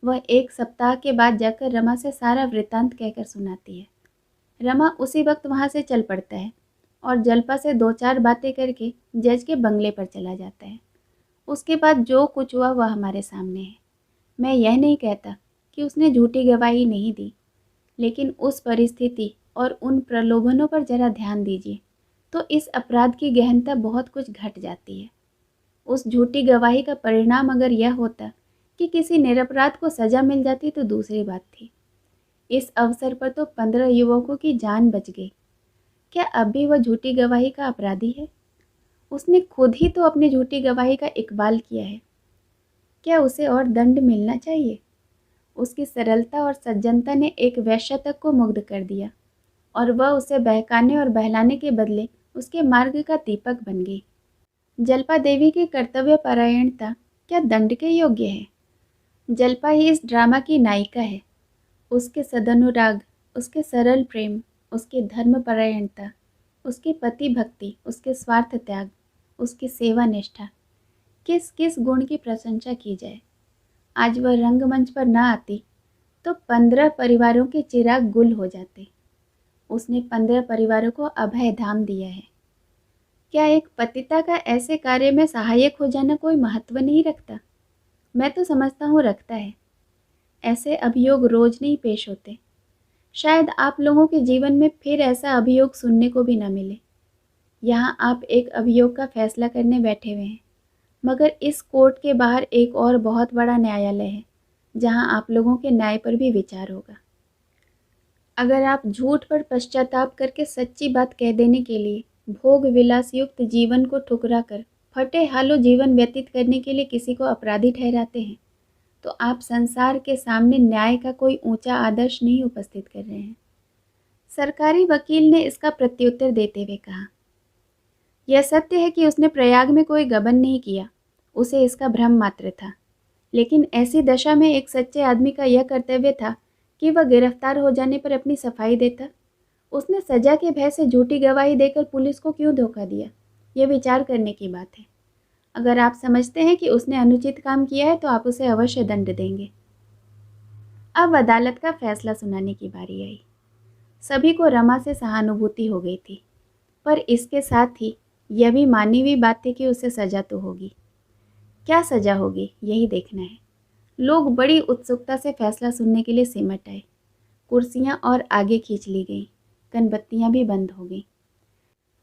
वह एक सप्ताह के बाद जाकर रमा से सारा वृत्तांत कहकर सुनाती है। रमा उसी वक्त वहाँ से चल पड़ता है और जल्पा से दो चार बातें करके जज के बंगले पर चला जाता है। उसके बाद जो कुछ हुआ वह हमारे सामने है। मैं यह नहीं कहता कि उसने झूठी गवाही नहीं दी, लेकिन उस परिस्थिति और उन प्रलोभनों पर जरा ध्यान दीजिए तो इस अपराध की गहनता बहुत कुछ घट जाती है। उस झूठी गवाही का परिणाम अगर यह होता कि किसी निरपराध को सजा मिल जाती तो दूसरी बात थी। इस अवसर पर तो 15 युवकों की जान बच गई। क्या अब भी वह झूठी गवाही का अपराधी है? उसने खुद ही तो अपनी झूठी गवाही का इकबाल किया है। क्या उसे और दंड मिलना चाहिए? उसकी सरलता और सज्जनता ने एक वैश्य तक को मुग्ध कर दिया और वह उसे बहकाने और बहलाने के बदले उसके मार्ग का दीपक बन गई। जल्पा देवी की कर्तव्य परायणता क्या दंड के योग्य है? जल्पा ही इस ड्रामा की नायिका है। उसके सदनुराग, उसके सरल प्रेम, उसकी धर्मपरायणता, उसकी पति भक्ति, उसके स्वार्थ त्याग, उसकी सेवा निष्ठा, किस किस गुण की प्रशंसा की जाए। आज वह रंगमंच पर न आती तो 15 परिवारों के चिराग गुल हो जाते। उसने 15 परिवारों को अभय धाम दिया है। क्या एक पतिता का ऐसे कार्य में सहायक हो जाना कोई महत्व नहीं रखता? मैं तो समझता हूँ रखता है। ऐसे अभियोग रोज नहीं पेश होते। शायद आप लोगों के जीवन में फिर ऐसा अभियोग सुनने को भी न मिले। यहाँ आप एक अभियोग का फैसला करने बैठे हुए हैं, मगर इस कोर्ट के बाहर एक और बहुत बड़ा न्यायालय है, जहाँ आप लोगों के न्याय पर भी विचार होगा। अगर आप झूठ पर पश्चाताप करके सच्ची बात कह देने के लिए भोग विलास युक्त जीवन को ठुकरा कर फटे हालों जीवन व्यतीत करने के लिए किसी को अपराधी ठहराते हैं, तो आप संसार के सामने न्याय का कोई ऊंचा आदर्श नहीं उपस्थित कर रहे हैं। सरकारी वकील ने इसका प्रत्युत्तर देते हुए कहा, यह सत्य है कि उसने प्रयाग में कोई गबन नहीं किया, उसे इसका भ्रम मात्र था। लेकिन ऐसी दशा में एक सच्चे आदमी का यह कर्तव्य था कि वह गिरफ्तार हो जाने पर अपनी सफाई देता। उसने सजा के भय से झूठी गवाही देकर पुलिस को क्यों धोखा दिया? यह विचार करने की बात है। अगर आप समझते हैं कि उसने अनुचित काम किया है तो आप उसे अवश्य दंड देंगे। अब अदालत का फैसला सुनाने की बारी आई। सभी को रमा से सहानुभूति हो गई थी, पर इसके साथ ही यह भी मानी हुई बात थी कि उसे सजा तो होगी। क्या सजा होगी, यही देखना है। लोग बड़ी उत्सुकता से फैसला सुनने के लिए सिमट आए। कुर्सियां और आगे खींच ली गईं, कनबत्तियां भी बंद हो गईं।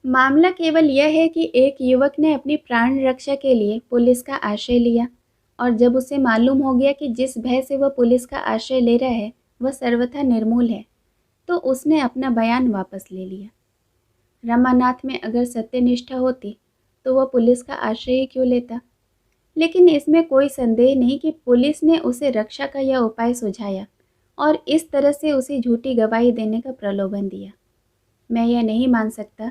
मामला केवल यह है कि एक युवक ने अपनी प्राण रक्षा के लिए पुलिस का आश्रय लिया, और जब उसे मालूम हो गया कि जिस भय से वह पुलिस का आश्रय ले रहा है वह सर्वथा निर्मूल है, तो उसने अपना बयान वापस ले लिया। रमानाथ में अगर सत्यनिष्ठा होती तो वह पुलिस का आश्रय क्यों लेता? लेकिन इसमें कोई संदेह नहीं कि पुलिस ने उसे रक्षा का यह उपाय सुझाया और इस तरह से उसे झूठी गवाही देने का प्रलोभन दिया। मैं यह नहीं मान सकता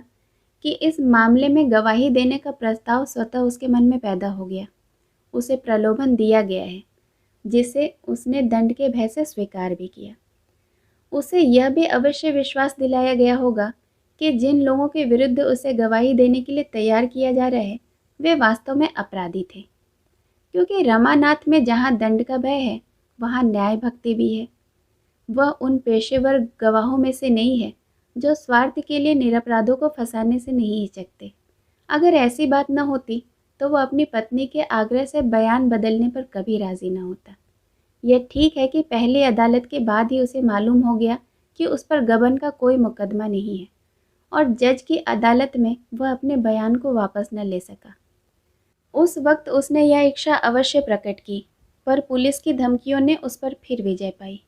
कि इस मामले में गवाही देने का प्रस्ताव स्वतः उसके मन में पैदा हो गया। उसे प्रलोभन दिया गया है, जिसे उसने दंड के भय से स्वीकार भी किया। उसे यह भी अवश्य विश्वास दिलाया गया होगा कि जिन लोगों के विरुद्ध उसे गवाही देने के लिए तैयार किया जा रहा है वे वास्तव में अपराधी थे, क्योंकि रमानाथ में जहाँ दंड का भय है वहाँ न्याय भक्ति भी है। वह उन पेशेवर गवाहों में से नहीं है जो स्वार्थ के लिए निरपराधों को फंसाने से नहीं हिचकते। अगर ऐसी बात न होती तो वह अपनी पत्नी के आग्रह से बयान बदलने पर कभी राजी न होता। यह ठीक है कि पहली अदालत के बाद ही उसे मालूम हो गया कि उस पर गबन का कोई मुकदमा नहीं है, और जज की अदालत में वह अपने बयान को वापस न ले सका। उस वक्त उसने यह इच्छा अवश्य प्रकट की, पर पुलिस की धमकियों ने उस पर फिर विजय पाई।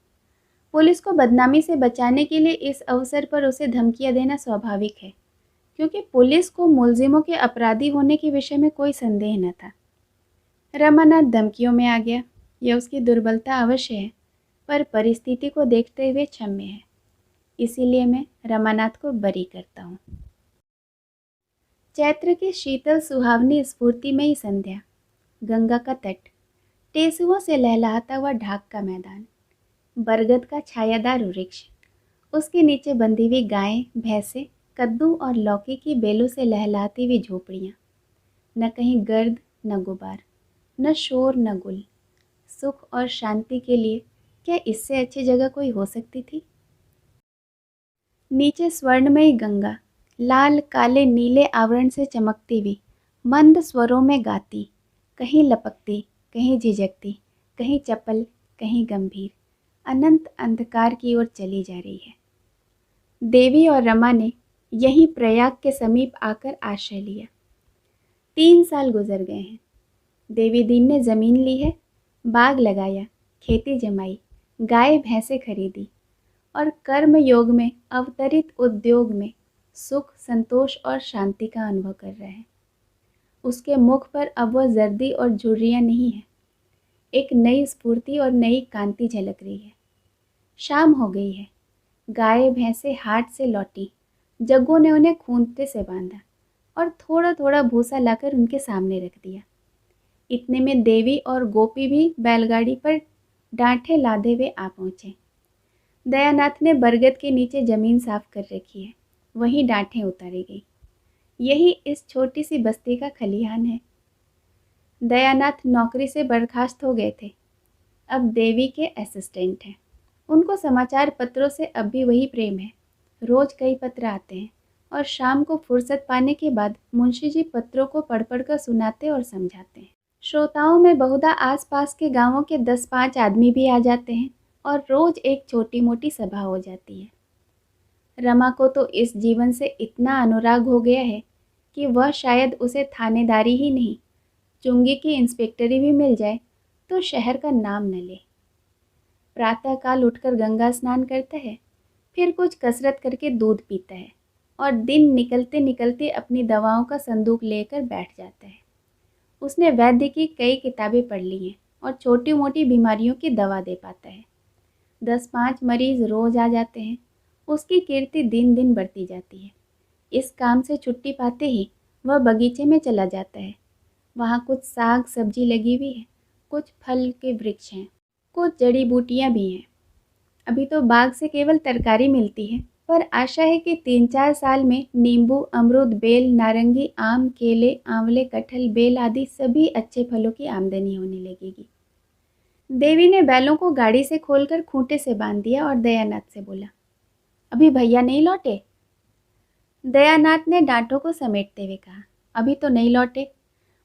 पुलिस को बदनामी से बचाने के लिए इस अवसर पर उसे धमकियां देना स्वाभाविक है, क्योंकि पुलिस को मुलजिमों के अपराधी होने के विषय में कोई संदेह न था। रमानाथ धमकियों में आ गया। यह उसकी दुर्बलता अवश्य है, पर परिस्थिति को देखते हुए क्षम्य है। इसीलिए मैं रमानाथ को बरी करता हूँ। चैत्र की शीतल सुहावनी स्फूर्तिमयी संध्या, गंगा का तट, टेसुओं से लहलहाता हुआ ढाक का मैदान, बरगद का छायादार वृक्ष, उसके नीचे बंधी हुई गायें, भैंसें, कद्दू और लौकी की बेलों से लहलहाती हुई झोपड़ियाँ। न कहीं गर्द न गुबार, न शोर न गुल। सुख और शांति के लिए क्या इससे अच्छी जगह कोई हो सकती थी? नीचे स्वर्णमयी गंगा लाल काले नीले आवरण से चमकती हुई मंद स्वरों में गाती, कहीं लपकती, कहीं झिझकती, कहीं चपल, कहीं गंभीर, अनंत अंधकार की ओर चली जा रही है। देवी और रमा ने यहीं प्रयाग के समीप आकर आश्रय लिया। 3 साल गुजर गए हैं। देवी दीन ने जमीन ली है, बाग लगाया, खेती जमाई, गाय भैंसे खरीदी और कर्म योग में अवतरित उद्योग में सुख, संतोष और शांति का अनुभव कर रहा है। उसके मुख पर अब वह जर्दी और झुर्रियाँ नहीं है। एक नई स्फूर्ति और नई कांति झलक रही है। शाम हो गई है। गाय भैंसे हाट से लौटी। जग्गू ने उन्हें खूंटे से बांधा और थोड़ा थोड़ा भूसा लाकर उनके सामने रख दिया। इतने में देवी और गोपी भी बैलगाड़ी पर डांठे लादे हुए आ पहुँचे। दयानाथ ने बरगद के नीचे जमीन साफ कर रखी है, वहीं डांठें उतारी गई। यही इस छोटी सी बस्ती का खलिहान है। दयानाथ नौकरी से बर्खास्त हो गए थे। अब देवी के असिस्टेंट हैं। उनको समाचार पत्रों से अब भी वही प्रेम है। रोज कई पत्र आते हैं और शाम को फुर्सत पाने के बाद मुंशी जी पत्रों को पढ़ पढ़ कर सुनाते और समझाते हैं। श्रोताओं में बहुधा आसपास के गांवों के 10-5 आदमी भी आ जाते हैं और रोज एक छोटी मोटी सभा हो जाती है। रमा को तो इस जीवन से इतना अनुराग हो गया है कि वह शायद उसे थानेदारी ही नहीं, चुंगी की इंस्पेक्टरी भी मिल जाए तो शहर का नाम न ले। प्रातःकाल उठकर गंगा स्नान करता है, फिर कुछ कसरत करके दूध पीता है और दिन निकलते निकलते अपनी दवाओं का संदूक लेकर बैठ जाता है। उसने वैद्य की कई किताबें पढ़ ली हैं और छोटी मोटी बीमारियों की दवा दे पाता है। 10-5 मरीज रोज आ जाते हैं। उसकी कीर्ति दिन दिन बढ़ती जाती है। इस काम से छुट्टी पाते ही वह बगीचे में चला जाता है। वहाँ कुछ साग सब्जी लगी हुई है, कुछ फल के वृक्ष हैं, कुछ जड़ी बूटियाँ भी हैं। अभी तो बाग से केवल तरकारी मिलती है, पर आशा है कि 3-4 साल में नींबू, अमरूद, बेल, नारंगी, आम, केले, आंवले, कटहल, बेल आदि सभी अच्छे फलों की आमदनी होने लगेगी। देवी ने बैलों को गाड़ी से खोलकर खूंटे से बांध दिया और दयानाथ से बोला, अभी भैया नहीं लौटे? दयानाथ ने डांटों को समेटते हुए कहा, अभी तो नहीं लौटे।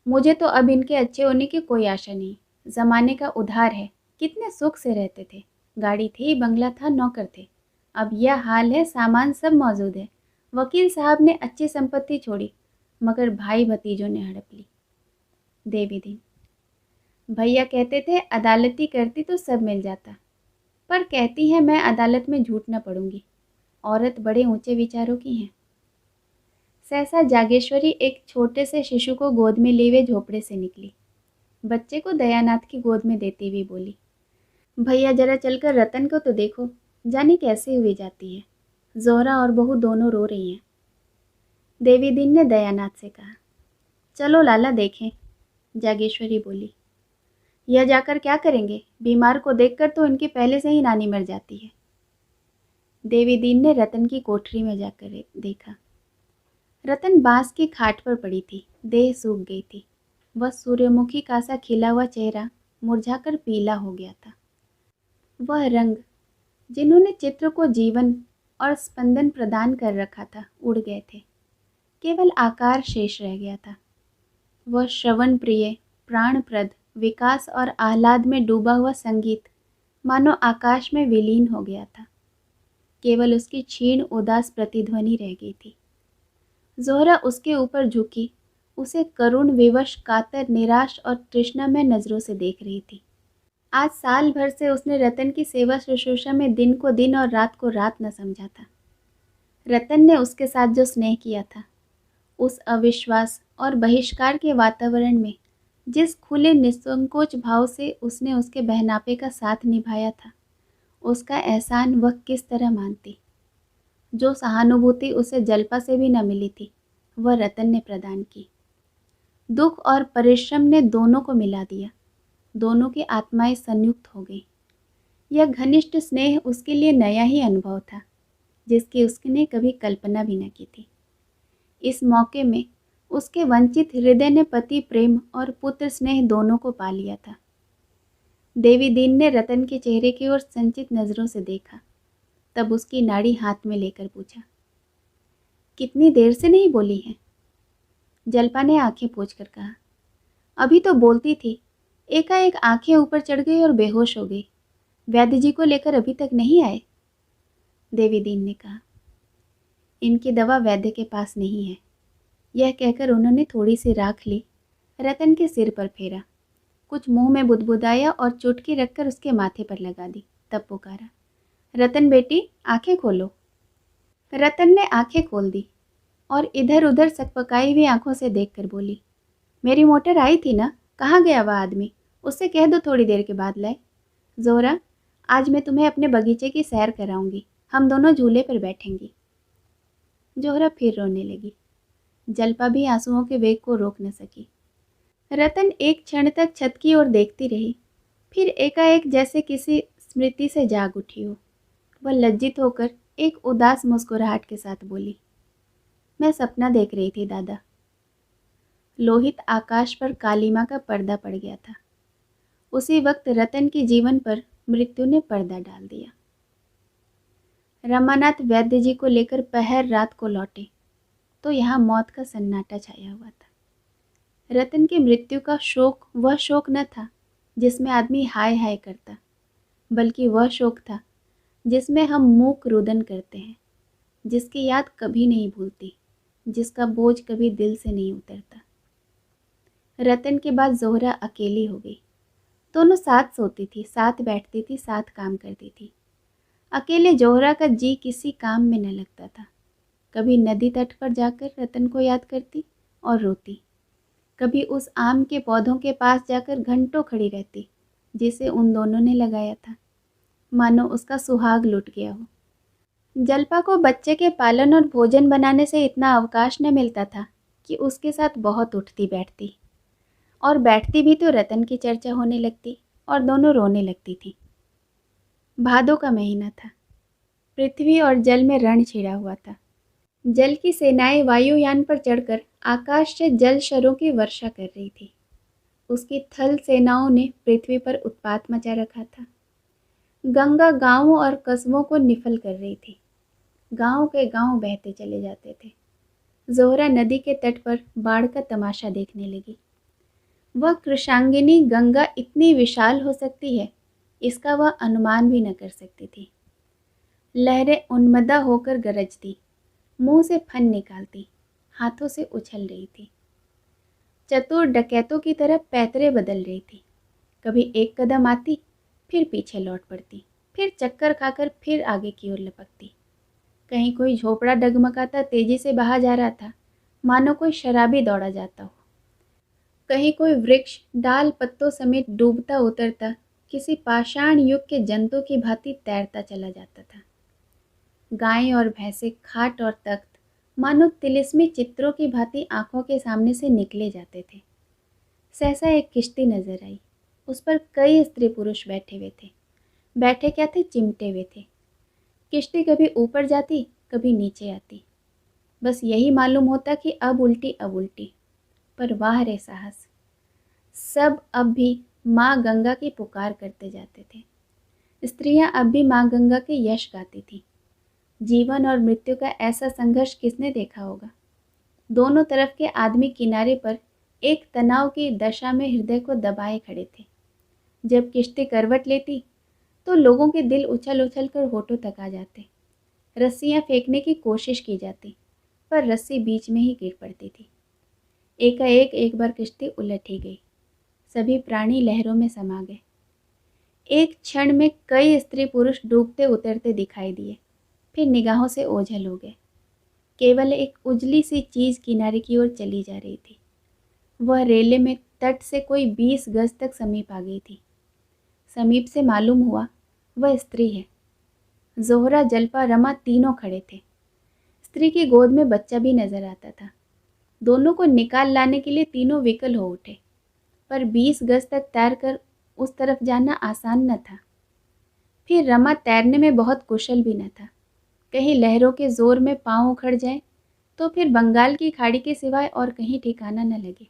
मुझे तो अब इनके अच्छे होने की कोई आशा नहीं। जमाने का उधार है। कितने सुख से रहते थे। गाड़ी थी, बंगला था, नौकर थे। अब यह हाल है, सामान सब मौजूद है। वकील साहब ने अच्छी संपत्ति छोड़ी, मगर भाई भतीजों ने हड़प ली। देवी दिन भैया कहते थे अदालती करती तो सब मिल जाता, पर कहती है मैं अदालत में झूठ न पड़ूंगी। औरत बड़े ऊंचे विचारों की हैं। सहसा जागेश्वरी एक छोटे से शिशु को गोद में लिए हुए झोपड़े से निकली। बच्चे को दयानाथ की गोद में देती हुई बोली, भैया जरा चलकर रतन को तो देखो, जाने कैसे हुई जाती है। जोहरा और बहू दोनों रो रही हैं। देवी दीन ने दयानाथ से कहा, चलो लाला देखें। जागेश्वरी बोली, यह जाकर क्या करेंगे? बीमार को देखकर तो इनकी पहले से ही नानी मर जाती है। देवी दीन ने रतन की कोठरी में जाकर देखा। रतन बांस की खाट पर पड़ी थी, देह सूख गई थी। वह सूर्यमुखी का सा खिला हुआ चेहरा मुरझाकर पीला हो गया था। वह रंग जिन्होंने चित्र को जीवन और स्पंदन प्रदान कर रखा था उड़ गए थे। केवल आकार शेष रह गया था। वह श्रवण प्रिय, प्राणप्रद, विकास और आह्लाद में डूबा हुआ संगीत मानो आकाश में विलीन हो गया था। केवल उसकी क्षीण उदास प्रतिध्वनि रह गई थी। जोहरा उसके ऊपर झुकी, उसे करुण, विवश, कातर, निराश और तृष्णामय नजरों से देख रही थी। आज साल भर से उसने रतन की सेवा शुश्रूषा में दिन को दिन और रात को रात न समझा था। रतन ने उसके साथ जो स्नेह किया था, उस अविश्वास और बहिष्कार के वातावरण में जिस खुले निसंकोच भाव से उसने उसके बहनापे का साथ निभाया था, उसका एहसान वह किस तरह मानती। जो सहानुभूति उसे जल्पा से भी न मिली थी, वह रतन ने प्रदान की। दुख और परिश्रम ने दोनों को मिला दिया। दोनों की आत्माएं संयुक्त हो गई। यह घनिष्ठ स्नेह उसके लिए नया ही अनुभव था, जिसकी उसने कभी कल्पना भी न की थी। इस मौके में उसके वंचित हृदय ने पति प्रेम और पुत्र स्नेह दोनों को पा लिया था। देवी दीन ने रतन के चेहरे की ओर संचित नजरों से देखा, तब उसकी नाड़ी हाथ में लेकर पूछा, कितनी देर से नहीं बोली है? जल्पा ने आंखें पोंछकर कहा, अभी तो बोलती थी, एकाएक आंखें ऊपर चढ़ गई और बेहोश हो गई। वैद्य जी को लेकर अभी तक नहीं आए? देवी दीन ने कहा, इनकी दवा वैद्य के पास नहीं है। यह कहकर उन्होंने थोड़ी सी राख ली, रतन के सिर पर फेरा, कुछ मुंह में बुदबुदाया और चुटकी रखकर उसके माथे पर लगा दी। तब पुकारा, रतन बेटी, आंखें खोलो। रतन ने आंखें खोल दी और इधर उधर सकपकाई हुई आंखों से देखकर बोली, मेरी मोटर आई थी ना, कहाँ गया वह आदमी? उससे कह दो थोड़ी देर के बाद लाए। जोहरा, आज मैं तुम्हें अपने बगीचे की सैर कराऊंगी, हम दोनों झूले पर बैठेंगी। जोहरा फिर रोने लगी। जल्पा भी आंसुओं के वेग को रोक न सकी। रतन एक क्षण तक छत की ओर देखती रही, फिर एकाएक जैसे किसी स्मृति से जाग उठी हो, वह लज्जित होकर एक उदास मुस्कुराहट के साथ बोली, मैं सपना देख रही थी दादा। लोहित आकाश पर कालीमा का पर्दा पड़ गया था। उसी वक्त रतन के जीवन पर मृत्यु ने पर्दा डाल दिया। रमानाथ वैद्य जी को लेकर पहर रात को लौटे तो यहाँ मौत का सन्नाटा छाया हुआ था। रतन की मृत्यु का शोक वह शोक न था जिसमें आदमी हाय हाय करता, बल्कि वह शोक था जिसमें हम मूक रुदन करते हैं, जिसकी याद कभी नहीं भूलती, जिसका बोझ कभी दिल से नहीं उतरता। रतन के बाद जोहरा अकेली हो गई। दोनों साथ सोती थी, साथ बैठती थी, साथ काम करती थी। अकेले जोहरा का जी किसी काम में न लगता था। कभी नदी तट पर जाकर रतन को याद करती और रोती, कभी उस आम के पौधों के पास जाकर घंटों खड़ी रहती जिसे उन दोनों ने लगाया था, मानो उसका सुहाग लुट गया हो। जल्पा को बच्चे के पालन और भोजन बनाने से इतना अवकाश न मिलता था कि उसके साथ बहुत उठती बैठती, और बैठती भी तो रतन की चर्चा होने लगती और दोनों रोने लगती थी। भादों का महीना था। पृथ्वी और जल में रण छिड़ा हुआ था। जल की सेनाएं वायुयान पर चढ़कर आकाश से जल शरों की वर्षा कर रही थी। उसकी थल सेनाओं ने पृथ्वी पर उत्पात मचा रखा था। गंगा गांवों और कस्बों को निफल कर रही थी। गांव के गांव बहते चले जाते थे। जोहरा नदी के तट पर बाढ़ का तमाशा देखने लगी। वह कृशांगिनी गंगा इतनी विशाल हो सकती है, इसका वह अनुमान भी न कर सकती थी। लहरें उन्मदा होकर गरजती, मुंह से फन निकालती, हाथों से उछल रही थी। चतुर डकैतों की तरह पैतरे बदल रही थी। कभी एक कदम आती, फिर पीछे लौट पड़ती, फिर चक्कर खाकर फिर आगे की ओर लपकती। कहीं कोई झोपड़ा डगमगाता तेजी से बहा जा रहा था, मानो कोई शराबी दौड़ा जाता हो। कहीं कोई वृक्ष डाल पत्तों समेत डूबता उतरता किसी पाषाण युग के जंतु की भांति तैरता चला जाता था। गायें और भैंसे, खाट और तख्त मानो तिलिस्मी चित्रों की भांति आंखों के सामने से निकले जाते थे। सहसा एक किश्ती नजर आई। उस पर कई स्त्री पुरुष बैठे हुए थे। बैठे क्या थे, चिमटे हुए थे। किश्ती कभी ऊपर जाती, कभी नीचे आती। बस यही मालूम होता कि अब उल्टी अब उल्टी। पर वाह रे साहस! सब अब भी माँ गंगा की पुकार करते जाते थे। स्त्रियां अब भी माँ गंगा के यश गाती थी। जीवन और मृत्यु का ऐसा संघर्ष किसने देखा होगा। दोनों तरफ के आदमी किनारे पर एक तनाव की दशा में हृदय को दबाए खड़े थे। जब किश्ती करवट लेती तो लोगों के दिल उछल उछल कर होठों तक आ जाते। रस्सियां फेंकने की कोशिश की जाती, पर रस्सी बीच में ही गिर पड़ती थी। एकाएक एक बार किश्ती उलट ही गई। सभी प्राणी लहरों में समा गए। एक क्षण में कई स्त्री पुरुष डूबते उतरते दिखाई दिए, फिर निगाहों से ओझल हो गए। केवल एक उजली सी चीज किनारे की ओर चली जा रही थी। वह रेले में तट से कोई 20 गज तक समीप आ गई थी। समीप से मालूम हुआ वह स्त्री है। जोहरा, जल्पा, रमा तीनों खड़े थे। स्त्री की गोद में बच्चा भी नजर आता था। दोनों को निकाल लाने के लिए तीनों विकल हो उठे, पर 20 गज तक तैरकर उस तरफ जाना आसान न था। फिर रमा तैरने में बहुत कुशल भी न था। कहीं लहरों के जोर में पांव उखड़ जाए तो फिर बंगाल की खाड़ी के सिवाय और कहीं ठिकाना न लगे।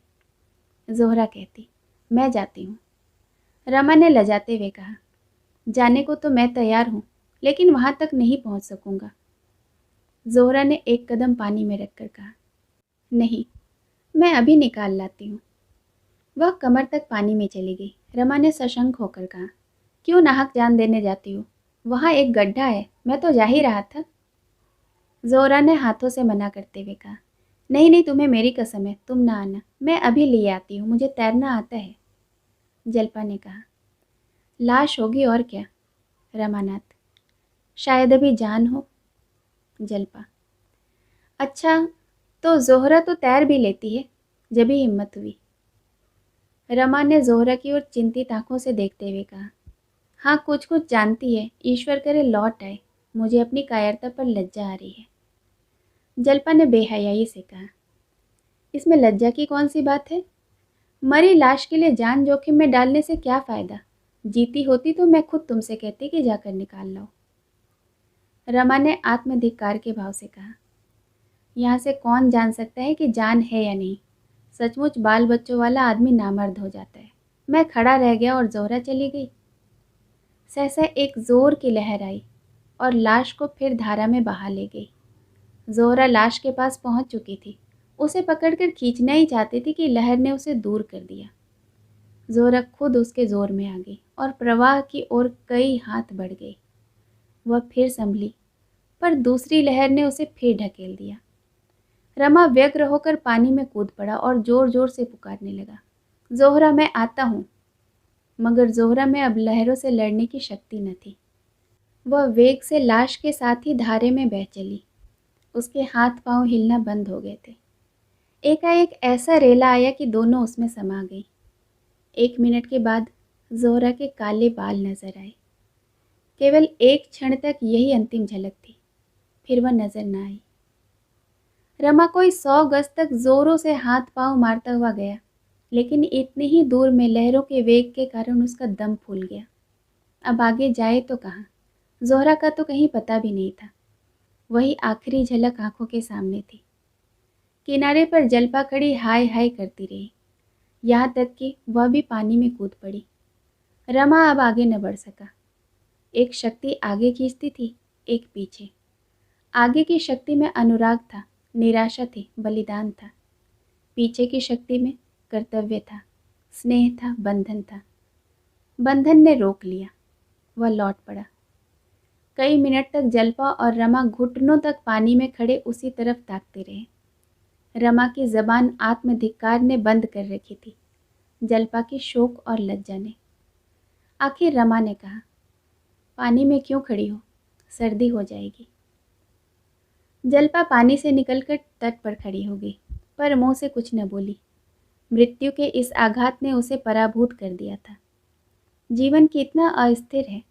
जोहरा कहती, मैं जाती हूँ। रमा ने लजाते हुए कहा, जाने को तो मैं तैयार हूँ, लेकिन वहाँ तक नहीं पहुँच सकूँगा। जोहरा ने एक कदम पानी में रखकर कहा, नहीं, मैं अभी निकाल लाती हूँ। वह कमर तक पानी में चली गई। रमा ने सशंक होकर कहा, क्यों नाहक जान देने जाती हो? वहाँ एक गड्ढा है, मैं तो जा ही रहा था। जोहरा ने हाथों से मना करते हुए कहा, नहीं नहीं, तुम्हें मेरी कसम है, तुम ना आना, मैं अभी ले आती हूँ, मुझे तैरना आता है। जल्पा ने कहा, लाश होगी और क्या। रमानाथ, शायद अभी जान हो। जल्पा, अच्छा तो जोहरा तो तैर भी लेती है, जब ही हिम्मत हुई। रमा ने जोहरा की ओर चिंतित आंखों से देखते हुए कहा, हाँ कुछ कुछ जानती है, ईश्वर करे लौट आए, मुझे अपनी कायरता पर लज्जा आ रही है। जल्पा ने बेहयाई से कहा, इसमें लज्जा की कौन सी बात है? मरी लाश के लिए जान जोखिम में डालने से क्या फ़ायदा? जीती होती तो मैं खुद तुमसे कहती कि जाकर निकाल लाओ। रमा ने आत्मधिक्कार के भाव से कहा, यहाँ से कौन जान सकता है कि जान है या नहीं। सचमुच बाल बच्चों वाला आदमी नामर्द हो जाता है। मैं खड़ा रह गया और ज़ोहरा चली गई। सहसा एक ज़ोर की लहर आई और लाश को फिर धारा में बहा ले गई। ज़ोहरा लाश के पास पहुंच चुकी थी। उसे पकड़कर खींचना ही चाहती थी कि लहर ने उसे दूर कर दिया। ज़ोहरा खुद उसके ज़ोर में आ गई और प्रवाह की ओर कई हाथ बढ़ गई। वह फिर संभली, पर दूसरी लहर ने उसे फिर ढकेल दिया। रमा व्यग्र होकर पानी में कूद पड़ा और जोर जोर से पुकारने लगा, ज़ोहरा मैं आता हूँ। मगर ज़ोहरा में अब लहरों से लड़ने की शक्ति न थी। वह वेग से लाश के साथ ही धारे में बह चली। उसके हाथ पांव हिलना बंद हो गए थे। एकाएक ऐसा रेला आया कि दोनों उसमें समा गई। 1 मिनट के बाद ज़ोहरा के काले बाल नजर आए। केवल एक क्षण तक यही अंतिम झलक थी, फिर वह नजर न आई। रमा कोई 100 गज तक जोरों से हाथ पांव मारता हुआ गया, लेकिन इतनी ही दूर में लहरों के वेग के कारण उसका दम फूल गया। अब आगे जाए तो कहाँ? ज़ोहरा का तो कहीं पता भी नहीं था। वही आखिरी झलक आंखों के सामने थी। किनारे पर जलपा खड़ी हाय हाय करती रही, यहाँ तक कि वह भी पानी में कूद पड़ी। रमा अब आगे न बढ़ सका। एक शक्ति आगे खींचती थी, एक पीछे। आगे की शक्ति में अनुराग था, निराशा थी, बलिदान था। पीछे की शक्ति में कर्तव्य था, स्नेह था, बंधन था। बंधन ने रोक लिया। वह लौट पड़ा। कई मिनट तक जलपा और रमा घुटनों तक पानी में खड़े उसी तरफ ताकते रहे। रमा की जबान आत्मधिक्कार ने बंद कर रखी थी, जलपा की शोक और लज्जा ने। आखिर रमा ने कहा, पानी में क्यों खड़ी हो? सर्दी हो जाएगी। जलपा पानी से निकलकर तट पर खड़ी हो गई, पर मुंह से कुछ न बोली। मृत्यु के इस आघात ने उसे पराभूत कर दिया था। जीवन कितना अस्थिर है,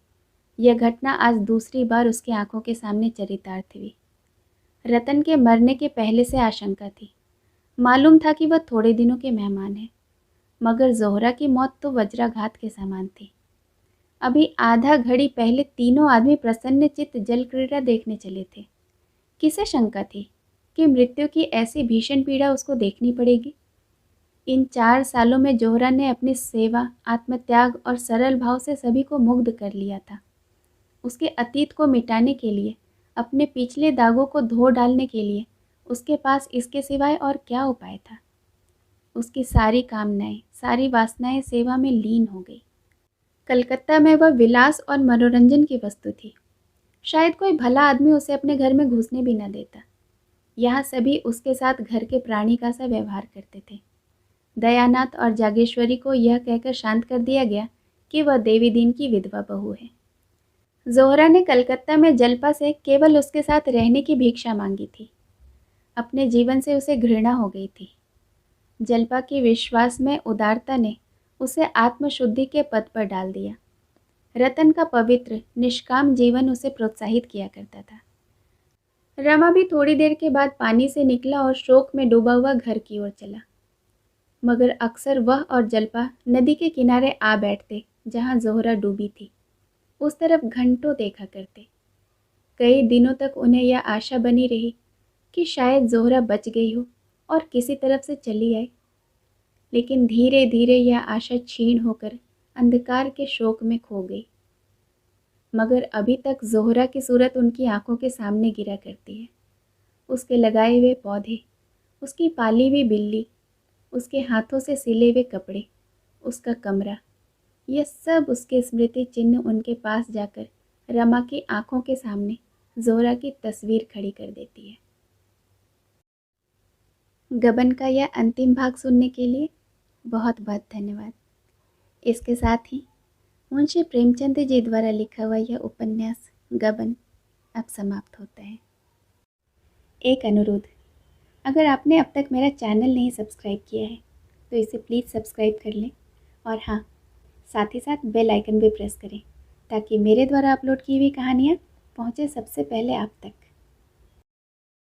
यह घटना आज दूसरी बार उसकी आंखों के सामने चरितार्थ हुई। रतन के मरने के पहले से आशंका थी। मालूम था कि वह थोड़े दिनों के मेहमान हैं, मगर ज़ोहरा की मौत तो वज्राघात के समान थी। अभी आधा घड़ी पहले तीनों आदमी प्रसन्न चित्त जल क्रीड़ा देखने चले थे। किसे शंका थी कि मृत्यु की ऐसी भीषण पीड़ा उसको देखनी पड़ेगी? इन 4 सालों में ज़ोहरा ने अपनी सेवा, आत्मत्याग और सरल भाव से सभी को मुग्ध कर लिया था। उसके अतीत को मिटाने के लिए, अपने पिछले दागों को धो डालने के लिए उसके पास इसके सिवाय और क्या उपाय था? उसकी सारी कामनाएं, सारी वासनाएं सेवा में लीन हो गई। कलकत्ता में वह विलास और मनोरंजन की वस्तु थी। शायद कोई भला आदमी उसे अपने घर में घुसने भी न देता। यहाँ सभी उसके साथ घर के प्राणी का सा व्यवहार करते थे। दयानाथ और जागेश्वरी को यह कहकर शांत कर दिया गया कि वह देवी दीन की विधवा बहू है। ज़ोहरा ने कलकत्ता में जलपा से केवल उसके साथ रहने की भिक्षा मांगी थी। अपने जीवन से उसे घृणा हो गई थी। जलपा की विश्वास में उदारता ने उसे आत्मशुद्धि के पद पर डाल दिया। रतन का पवित्र निष्काम जीवन उसे प्रोत्साहित किया करता था। रमा भी थोड़ी देर के बाद पानी से निकला और शोक में डूबा हुआ घर की ओर चला। मगर अक्सर वह और जलपा नदी के किनारे आ बैठते जहाँ ज़ोहरा डूबी थी। उस तरफ घंटों देखा करते। कई दिनों तक उन्हें यह आशा बनी रही कि शायद ज़ोहरा बच गई हो और किसी तरफ से चली आए। लेकिन धीरे धीरे यह आशा क्षीण होकर अंधकार के शोक में खो गई। मगर अभी तक ज़ोहरा की सूरत उनकी आंखों के सामने गिरा करती है। उसके लगाए हुए पौधे, उसकी पाली हुई बिल्ली, उसके हाथों से सिले हुए कपड़े, उसका कमरा, यह सब उसके स्मृति चिन्ह उनके पास जाकर रमा की आंखों के सामने ज़ोहरा की तस्वीर खड़ी कर देती है। गबन का यह अंतिम भाग सुनने के लिए बहुत बहुत धन्यवाद। इसके साथ ही मुंशी प्रेमचंद जी द्वारा लिखा हुआ यह उपन्यास गबन अब समाप्त होता है। एक अनुरोध, अगर आपने अब तक मेरा चैनल नहीं सब्सक्राइब किया है तो इसे प्लीज़ सब्सक्राइब कर लें और हाँ, साथ ही साथ बेल आइकन भी प्रेस करें ताकि मेरे द्वारा अपलोड की हुई कहानियाँ पहुँचे सबसे पहले आप तक।